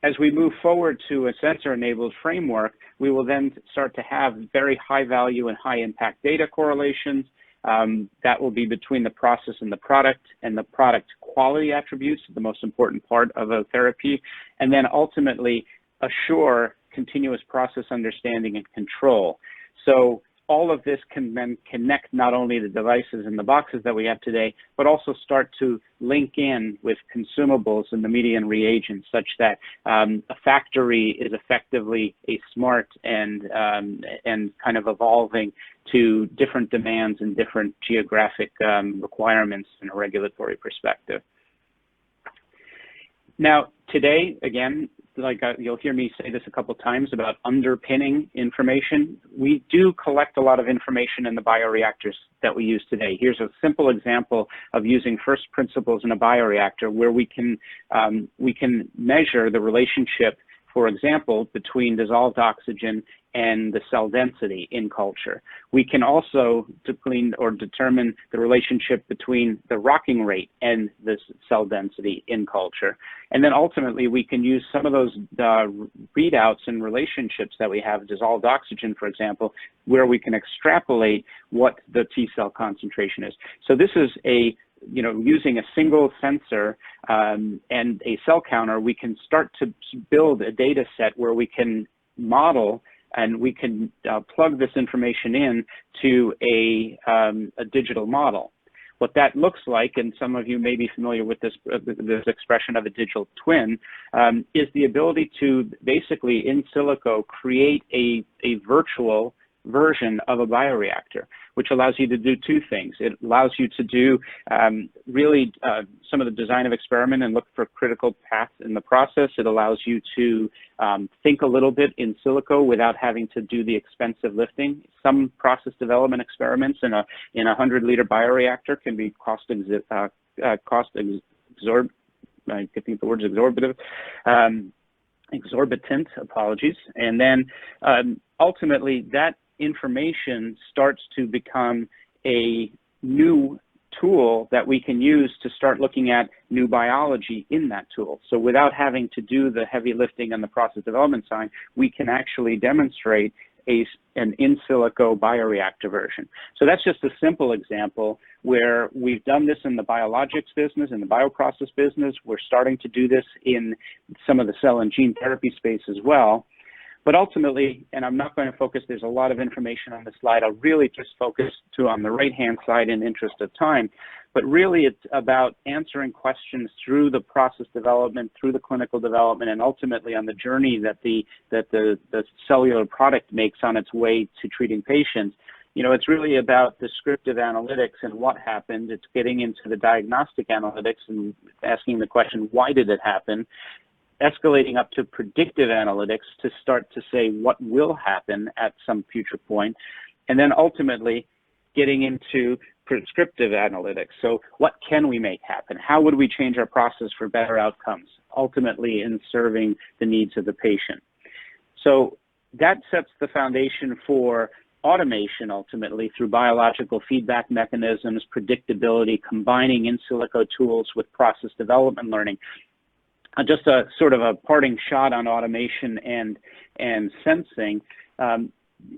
As we move forward to a sensor-enabled framework, we will then start to have very high value and high impact data correlations. That will be between the process and the product quality attributes, the most important part of a therapy, and then ultimately assure continuous process understanding and control. So all of this can then connect not only the devices and the boxes that we have today, but also start to link in with consumables and the media and reagents, such that a factory is effectively a smart and kind of evolving to different demands and different geographic requirements in a regulatory perspective. Now, today, again, like you'll hear me say this a couple times about underpinning information. We do collect a lot of information in the bioreactors that we use today. Here's a simple example of using first principles in a bioreactor where we can measure the relationship, for example, between dissolved oxygen and the cell density in culture. We can also determine the relationship between the rocking rate and the cell density in culture. And then ultimately, we can use some of those readouts and relationships that we have, dissolved oxygen, for example, where we can extrapolate what the T cell concentration is. So this is using a single sensor and a cell counter, we can start to build a data set where we can model, and we can plug this information in to a digital model. What that looks like, and some of you may be familiar with this expression of a digital twin, is the ability to basically in silico create a virtual version of a bioreactor, which allows you to do two things. It allows you to do really some of the design of experiment and look for critical paths in the process. It allows you to think a little bit in silico without having to do the expensive lifting. Some process development experiments in a 100-liter bioreactor can be exorbitant, apologies. And then ultimately that information starts to become a new tool that we can use to start looking at new biology in that tool. So without having to do the heavy lifting on the process development side, we can actually demonstrate an in silico bioreactor version. So that's just a simple example where we've done this in the biologics business, in the bioprocess business. We're starting to do this in some of the cell and gene therapy space as well. But ultimately, and I'm not going to focus, there's a lot of information on the slide. I'll really just focus on the right-hand side in interest of time. But really, it's about answering questions through the process development, through the clinical development, and ultimately on the journey that the cellular product makes on its way to treating patients. You know, it's really about descriptive analytics and what happened. It's getting into the diagnostic analytics and asking the question, why did it happen? Escalating up to predictive analytics to start to say what will happen at some future point, and then ultimately getting into prescriptive analytics. So what can we make happen? How would we change our process for better outcomes, ultimately in serving the needs of the patient? So that sets the foundation for automation, ultimately, through biological feedback mechanisms, predictability, combining in silico tools with process development learning. Just a sort of a parting shot on automation and sensing.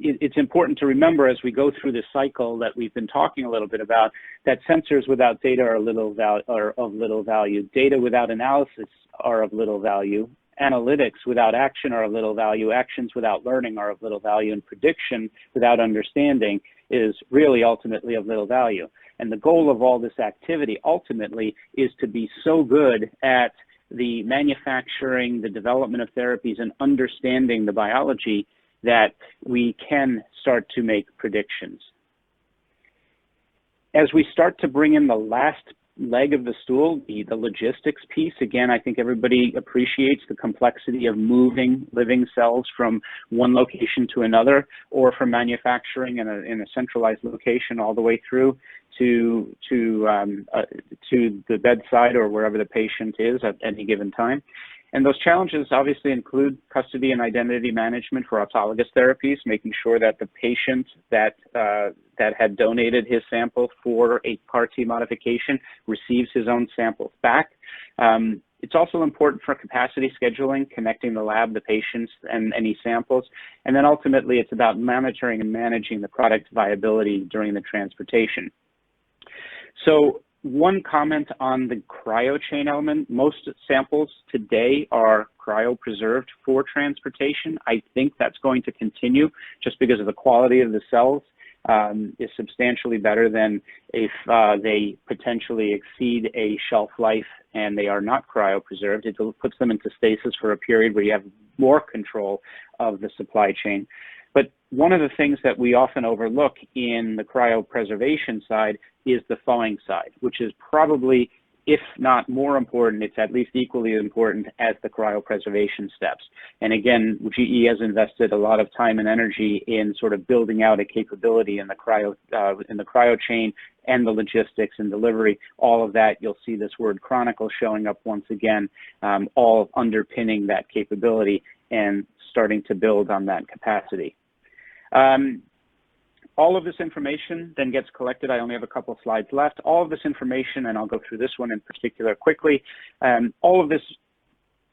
It's important to remember as we go through this cycle that we've been talking a little bit about, that sensors without data are of little value. Data without analysis are of little value. Analytics without action are of little value. Actions without learning are of little value. And prediction without understanding is really ultimately of little value. And the goal of all this activity ultimately is to be so good at the manufacturing, the development of therapies, and understanding the biology that we can start to make predictions. As we start to bring in the last leg of the stool, the logistics piece, again, I think everybody appreciates the complexity of moving living cells from one location to another, or from manufacturing in a centralized location all the way through to the bedside or wherever the patient is at any given time. And those challenges obviously include custody and identity management for autologous therapies, making sure that the patient that had donated his sample for a CAR-T modification receives his own samples back. It's also important for capacity scheduling, connecting the lab, the patients, and any samples. And then ultimately, it's about monitoring and managing the product viability during the transportation. So one comment on the cryo chain element: most samples today are cryopreserved for transportation. I think that's going to continue just because of the quality of the cells is substantially better than if they potentially exceed a shelf life and they are not cryopreserved. It puts them into stasis for a period where you have more control of the supply chain. But one of the things that we often overlook in the cryopreservation side is the thawing side, which is probably, if not more important, it's at least equally important as the cryopreservation steps. And again, GE has invested a lot of time and energy in sort of building out a capability in the cryo chain and the logistics and delivery. All of that, you'll see this word chronicle showing up once again, all underpinning that capability and starting to build on that capacity. All of this information then gets collected. I only have a couple of slides left. All of this information, and I'll go through this one in particular quickly, all of this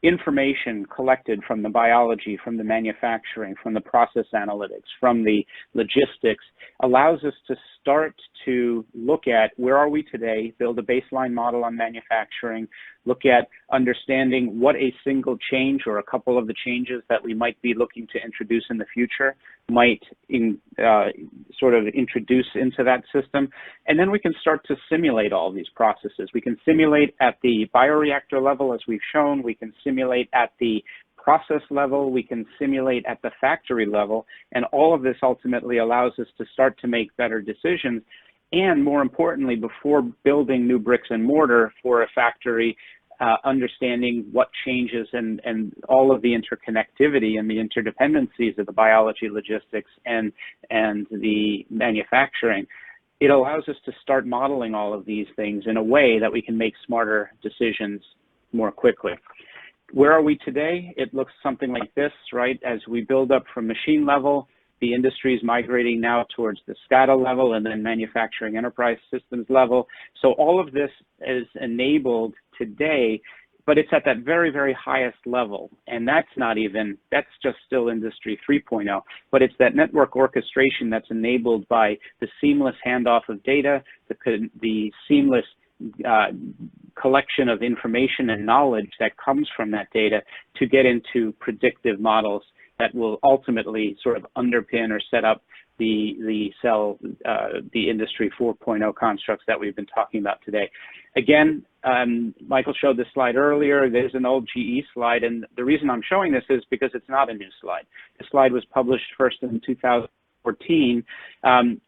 information collected from the biology, from the manufacturing, from the process analytics, from the logistics, allows us to start to look at where are we today, build a baseline model on manufacturing, look at understanding what a single change or a couple of the changes that we might be looking to introduce in the future might sort of introduce into that system. And then we can start to simulate all these processes. We can simulate at the bioreactor level, as we've shown. We can simulate at the process level, we can simulate at the factory level, and all of this ultimately allows us to start to make better decisions. And more importantly, before building new bricks and mortar for a factory, understanding what changes and all of the interconnectivity and the interdependencies of the biology, logistics, and the manufacturing, it allows us to start modeling all of these things in a way that we can make smarter decisions more quickly. Where are we today? It looks something like this, right? As we build up from machine level, the industry is migrating now towards the SCADA level and then manufacturing enterprise systems level. So all of this is enabled today, but it's at that very, very highest level. And that's just still Industry 3.0, but it's that network orchestration that's enabled by the seamless handoff of data, the seamless collection of information and knowledge that comes from that data to get into predictive models that will ultimately sort of underpin or set up the Industry 4.0 constructs that we've been talking about today. Again, Michael showed this slide earlier. There's an old GE slide, and the reason I'm showing this is because it's not a new slide. The slide was published first in 2014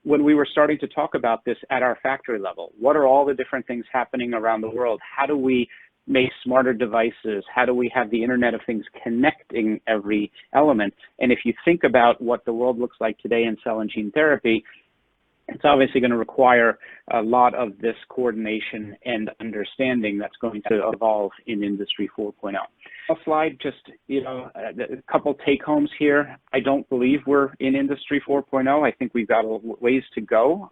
when we were starting to talk about this at our factory level. What are all the different things happening around the world? How do we make smarter devices? How do we have the Internet of Things connecting every element? And if you think about what the world looks like today in cell and gene therapy, it's obviously going to require a lot of this coordination and understanding that's going to evolve in Industry 4.0. A slide, just, a couple take homes here. I don't believe we're in Industry 4.0. I think we've got a ways to go.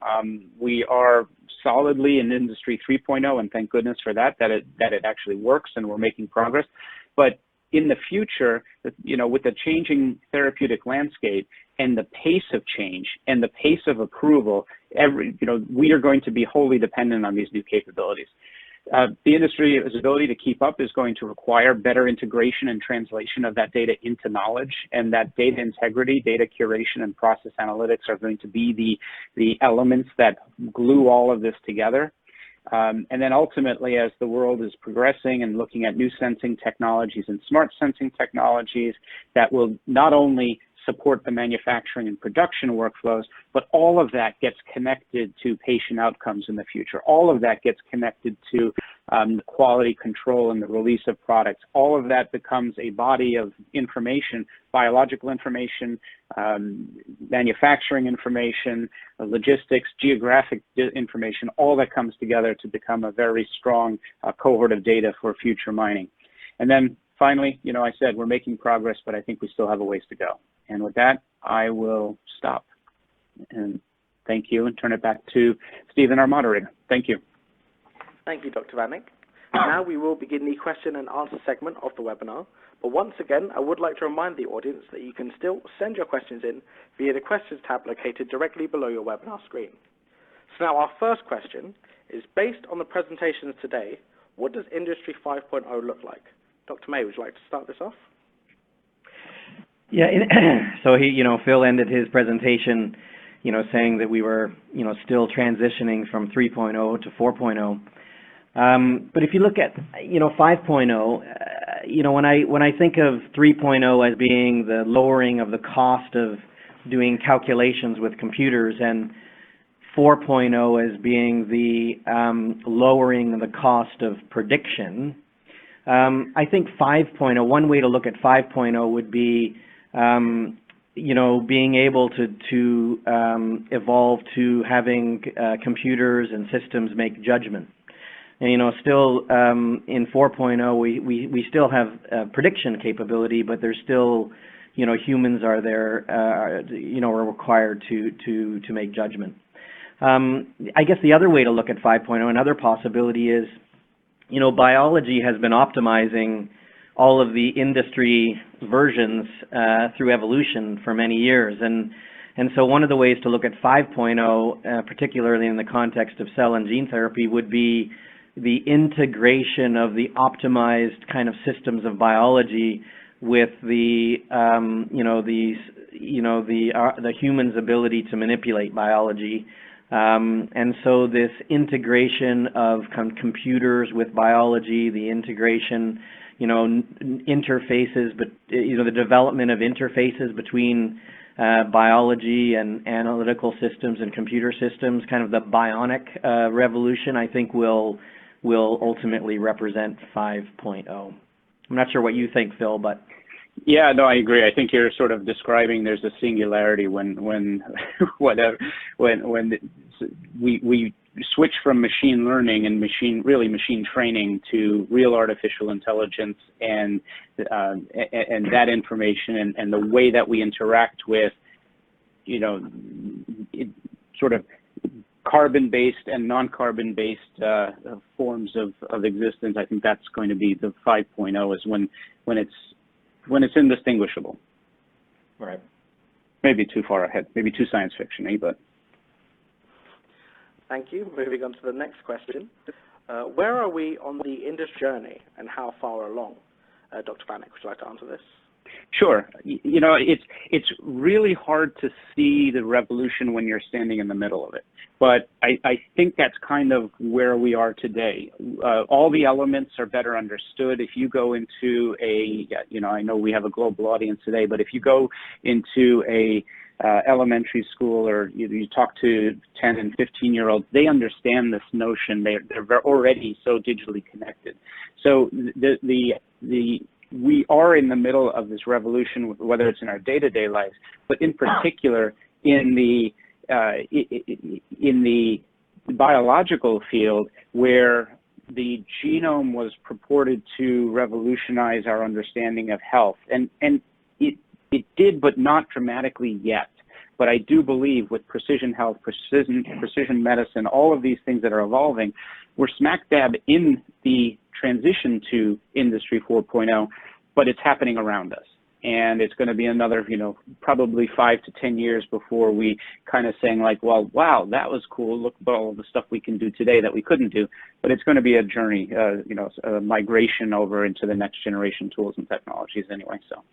We are solidly in Industry 3.0, and thank goodness for that it actually works and we're making progress. But in the future, with the changing therapeutic landscape and the pace of change and the pace of approval, we are going to be wholly dependent on these new capabilities. The industry's ability to keep up is going to require better integration and translation of that data into knowledge, and that data integrity, data curation, and process analytics are going to be the elements that glue all of this together. And then ultimately, as the world is progressing and looking at new sensing technologies and smart sensing technologies that will not only support the manufacturing and production workflows, but all of that gets connected to patient outcomes in the future. All of that gets connected to quality control and the release of products. All of that becomes a body of information, biological information, manufacturing information, logistics, geographic information, all that comes together to become a very strong cohort of data for future mining. And then finally, I said we're making progress, but I think we still have a ways to go. And with that, I will stop and thank you and turn it back to Stephen, our moderator. Thank you. Thank you, Dr. Vanek. Now we will begin the question and answer segment of the webinar. But once again, I would like to remind the audience that you can still send your questions in via the questions tab located directly below your webinar screen. So now our first question is, based on the presentations today, what does Industry 5.0 look like? Dr. May, would you like to start this off? Yeah, so Phil ended his presentation, saying that we were, still transitioning from 3.0 to 4.0. But if you look at, 5.0, when I think of 3.0 as being the lowering of the cost of doing calculations with computers, and 4.0 as being the lowering the cost of prediction, I think 5.0, one way to look at 5.0 would be, being able to evolve to having computers and systems make judgment. And, still in 4.0, we still have prediction capability, but there's still, humans are there, are required to make judgment. I guess the other way to look at 5.0, another possibility is, biology has been optimizing all of the industry versions through evolution for many years. And so one of the ways to look at 5.0, particularly in the context of cell and gene therapy, would be the integration of the optimized kind of systems of biology with the the human's ability to manipulate biology, and so this integration of computers with biology, the integration, interfaces, but the development of interfaces between biology and analytical systems and computer systems, kind of the bionic revolution, I think will ultimately represent 5.0. I'm not sure what you think, Phil, but yeah, no, I agree. I think you're sort of describing there's a singularity when we switch from machine learning and machine training to real artificial intelligence and that information and the way that we interact with sort of carbon-based and non-carbon-based forms of existence. I think that's going to be the 5.0 is when it's indistinguishable. Right. Maybe too far ahead, maybe too science fiction-y, but. Thank you. Moving on to the next question. Where are we on the industry journey and how far along? Dr. Vanek, would you like to answer this? Sure. It's really hard to see the revolution when you're standing in the middle of it. But I think that's kind of where we are today. All the elements are better understood. If you go into I know we have a global audience today, but if you go into a elementary school or you talk to 10 and 15-year-olds, they understand this notion. They're already so digitally connected. So we are in the middle of this revolution, whether it's in our day-to-day lives, but in particular in the biological field, where the genome was purported to revolutionize our understanding of health, and it did, but not dramatically yet. But I do believe with precision health, precision medicine, all of these things that are evolving, we're smack dab in the transition to Industry 4.0, but it's happening around us. And it's going to be another, probably 5 to 10 years before we kind of saying like, well, wow, that was cool. Look at all the stuff we can do today that we couldn't do. But it's going to be a journey, a migration over into the next generation tools and technologies anyway. So.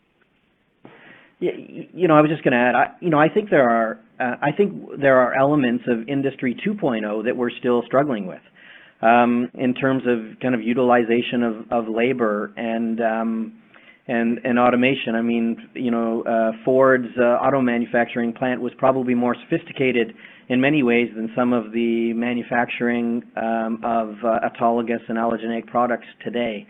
Yeah, I was just going to add, I think there are elements of Industry 2.0 that we're still struggling with, in terms of kind of utilization of labor and automation. I mean, Ford's auto manufacturing plant was probably more sophisticated in many ways than some of the manufacturing of autologous and allogeneic products today.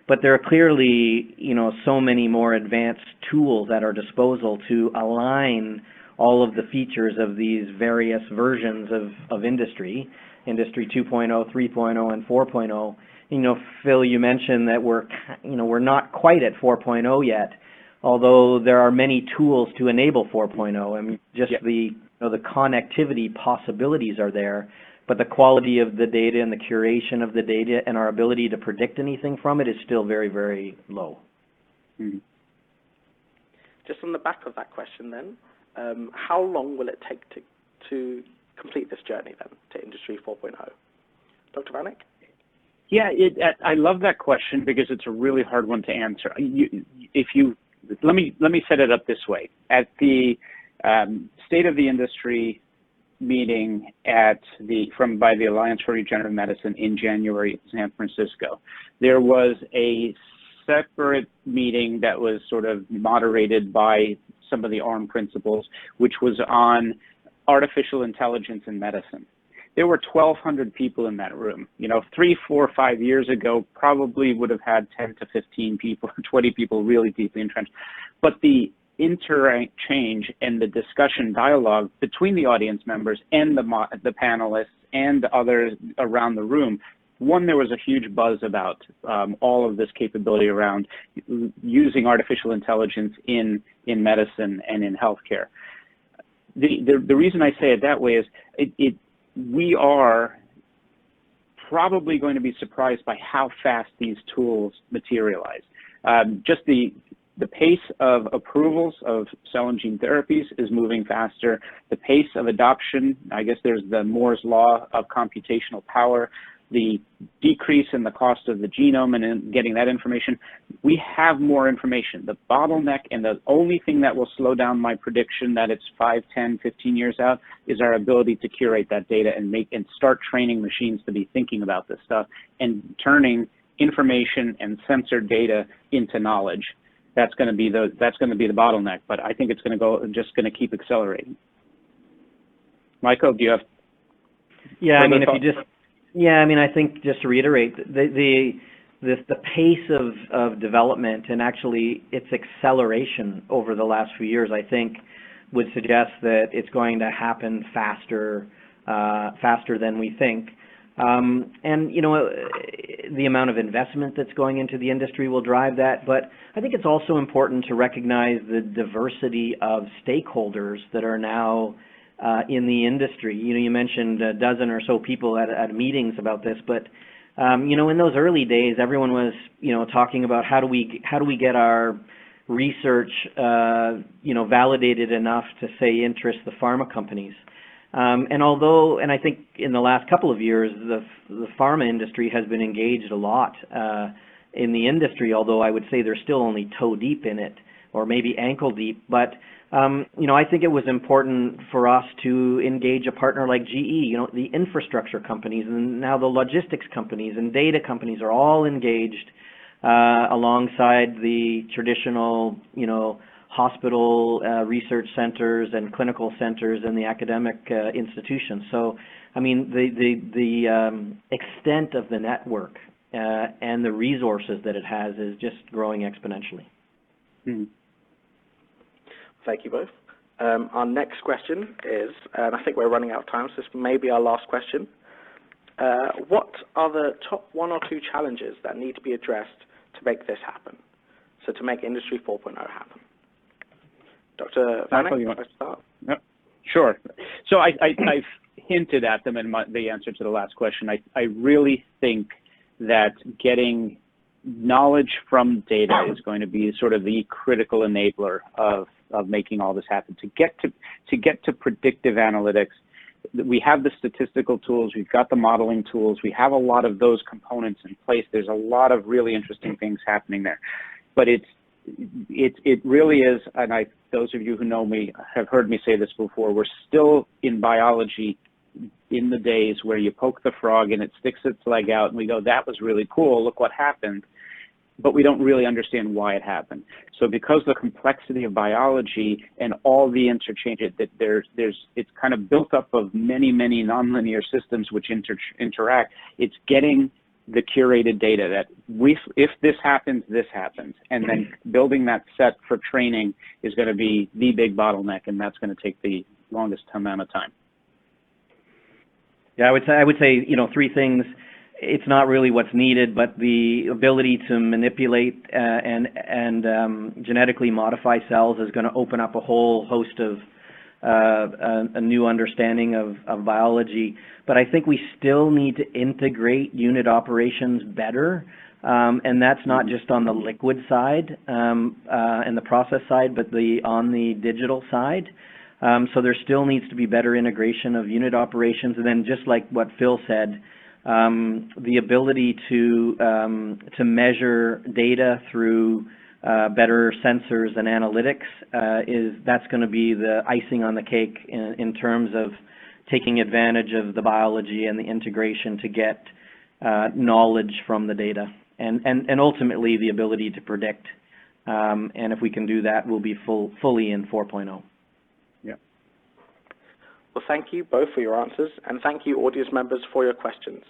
But there are clearly, so many more advanced tools at our disposal to align all of the features of these various versions of Industry 2.0, 3.0, and 4.0. Phil, you mentioned that we're not quite at 4.0 yet, although there are many tools to enable 4.0. I mean, just the connectivity possibilities are there. But the quality of the data and the curation of the data and our ability to predict anything from it is still very, very low. Mm-hmm. Just on the back of that question then, how long will it take to complete this journey then to Industry 4.0? Dr. Vanek? Yeah, I love that question because it's a really hard one to answer. Let me set it up this way. At the State of the Industry meeting by the Alliance for Regenerative Medicine in January in San Francisco, there was a separate meeting that was sort of moderated by some of the ARM principles, which was on artificial intelligence in medicine. There were 1,200 people in that room. 3, 4, 5 years ago, probably would have had 10 to 15 people, 20 people really deeply entrenched. But the interchange and the discussion dialogue between the audience members and the panelists and others around the room, there was a huge buzz about all of this capability around using artificial intelligence in medicine and in healthcare. The reason I say it that way is we are probably going to be surprised by how fast these tools materialize. Just the pace of approvals of cell and gene therapies is moving faster. The pace of adoption, I guess there's the Moore's law of computational power. the decrease in the cost of the genome and in getting that information, we have more information. The bottleneck and the only thing that will slow down my prediction that it's 5, 10, 15 years out is our ability to curate that data and start training machines to be thinking about this stuff and turning information and sensor data into knowledge. That's going to be the bottleneck, but I think it's going to keep accelerating. Michael, do you have? Yeah, I mean, I think just to reiterate, the pace of development and actually its acceleration over the last few years, I think, would suggest that it's going to happen faster than we think. And you know, the amount of investment that's going into the industry will drive that. But I think it's also important to recognize the diversity of stakeholders that are now in the industry. You know, you mentioned a dozen or so people at meetings about this, but you know, in those early days, everyone was, you know, talking about how do we get our research, you know, validated enough to say interest the pharma companies. And I think in the last couple of years, the pharma industry has been engaged a lot in the industry, although I would say they're still only toe deep in it, or maybe ankle deep. But you know, I think it was important for us to engage a partner like GE. You know, the infrastructure companies and now the logistics companies and data companies are all engaged alongside the traditional, you know, hospital research centers and clinical centers and the academic institutions. So, I mean, the extent of the network and the resources that it has is just growing exponentially. Mm-hmm. Thank you both. Our next question is, and I think we're running out of time, so this may be our last question. What are the top 1 or 2 challenges that need to be addressed to make this happen? So to make Industry 4.0 happen? Dr. Vanek, you want to start? Yep. Sure. So I've hinted at them in the answer to the last question. I really think that getting knowledge from data is going to be sort of the critical enabler of making all this happen. To get to predictive analytics, we have the statistical tools, we've got the modeling tools, we have a lot of those components in place. There's a lot of really interesting things happening there. But it really is, and those of you who know me have heard me say this before, we're still in biology in the days where you poke the frog and it sticks its leg out and we go, that was really cool, look what happened. But we don't really understand why it happened. So because the complexity of biology and all the interchange, it's kind of built up of many, many nonlinear systems which interact. It's getting the curated data that if this happens, this happens. And then building that set for training is going to be the big bottleneck, and that's going to take the longest amount of time. Yeah, I would say, you know, 3 things. It's not really what's needed, but the ability to manipulate and genetically modify cells is going to open up a whole host of a new understanding of biology. But I think we still need to integrate unit operations better, and that's not just on the liquid side and the process side, but on the digital side. So there still needs to be better integration of unit operations, and then just like what Phil said, the ability to measure data through better sensors and analytics that's going to be the icing on the cake in terms of taking advantage of the biology and the integration to get knowledge from the data, and ultimately the ability to predict. And if we can do that, we'll be fully in 4.0. Well, thank you both for your answers, and thank you, audience members, for your questions.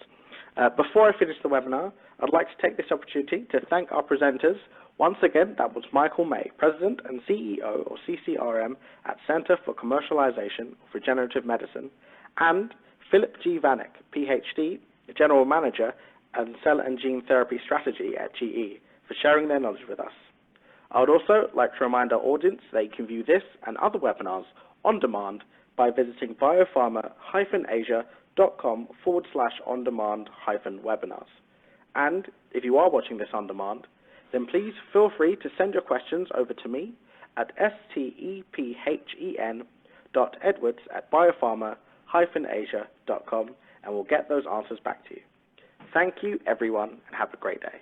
Before I finish the webinar, I'd like to take this opportunity to thank our presenters. Once again, that was Michael May, President and CEO of CCRM at Center for Commercialization of Regenerative Medicine, and Philip G. Vanek, PhD, General Manager and Cell and Gene Therapy Strategy at GE, for sharing their knowledge with us. I would also like to remind our audience they can view this and other webinars on demand by visiting biopharma-asia.com/on-demand-webinars. And if you are watching this on demand, then please feel free to send your questions over to me at stephen.edwards@biopharma-asia.com, and we'll get those answers back to you. Thank you, everyone, and have a great day.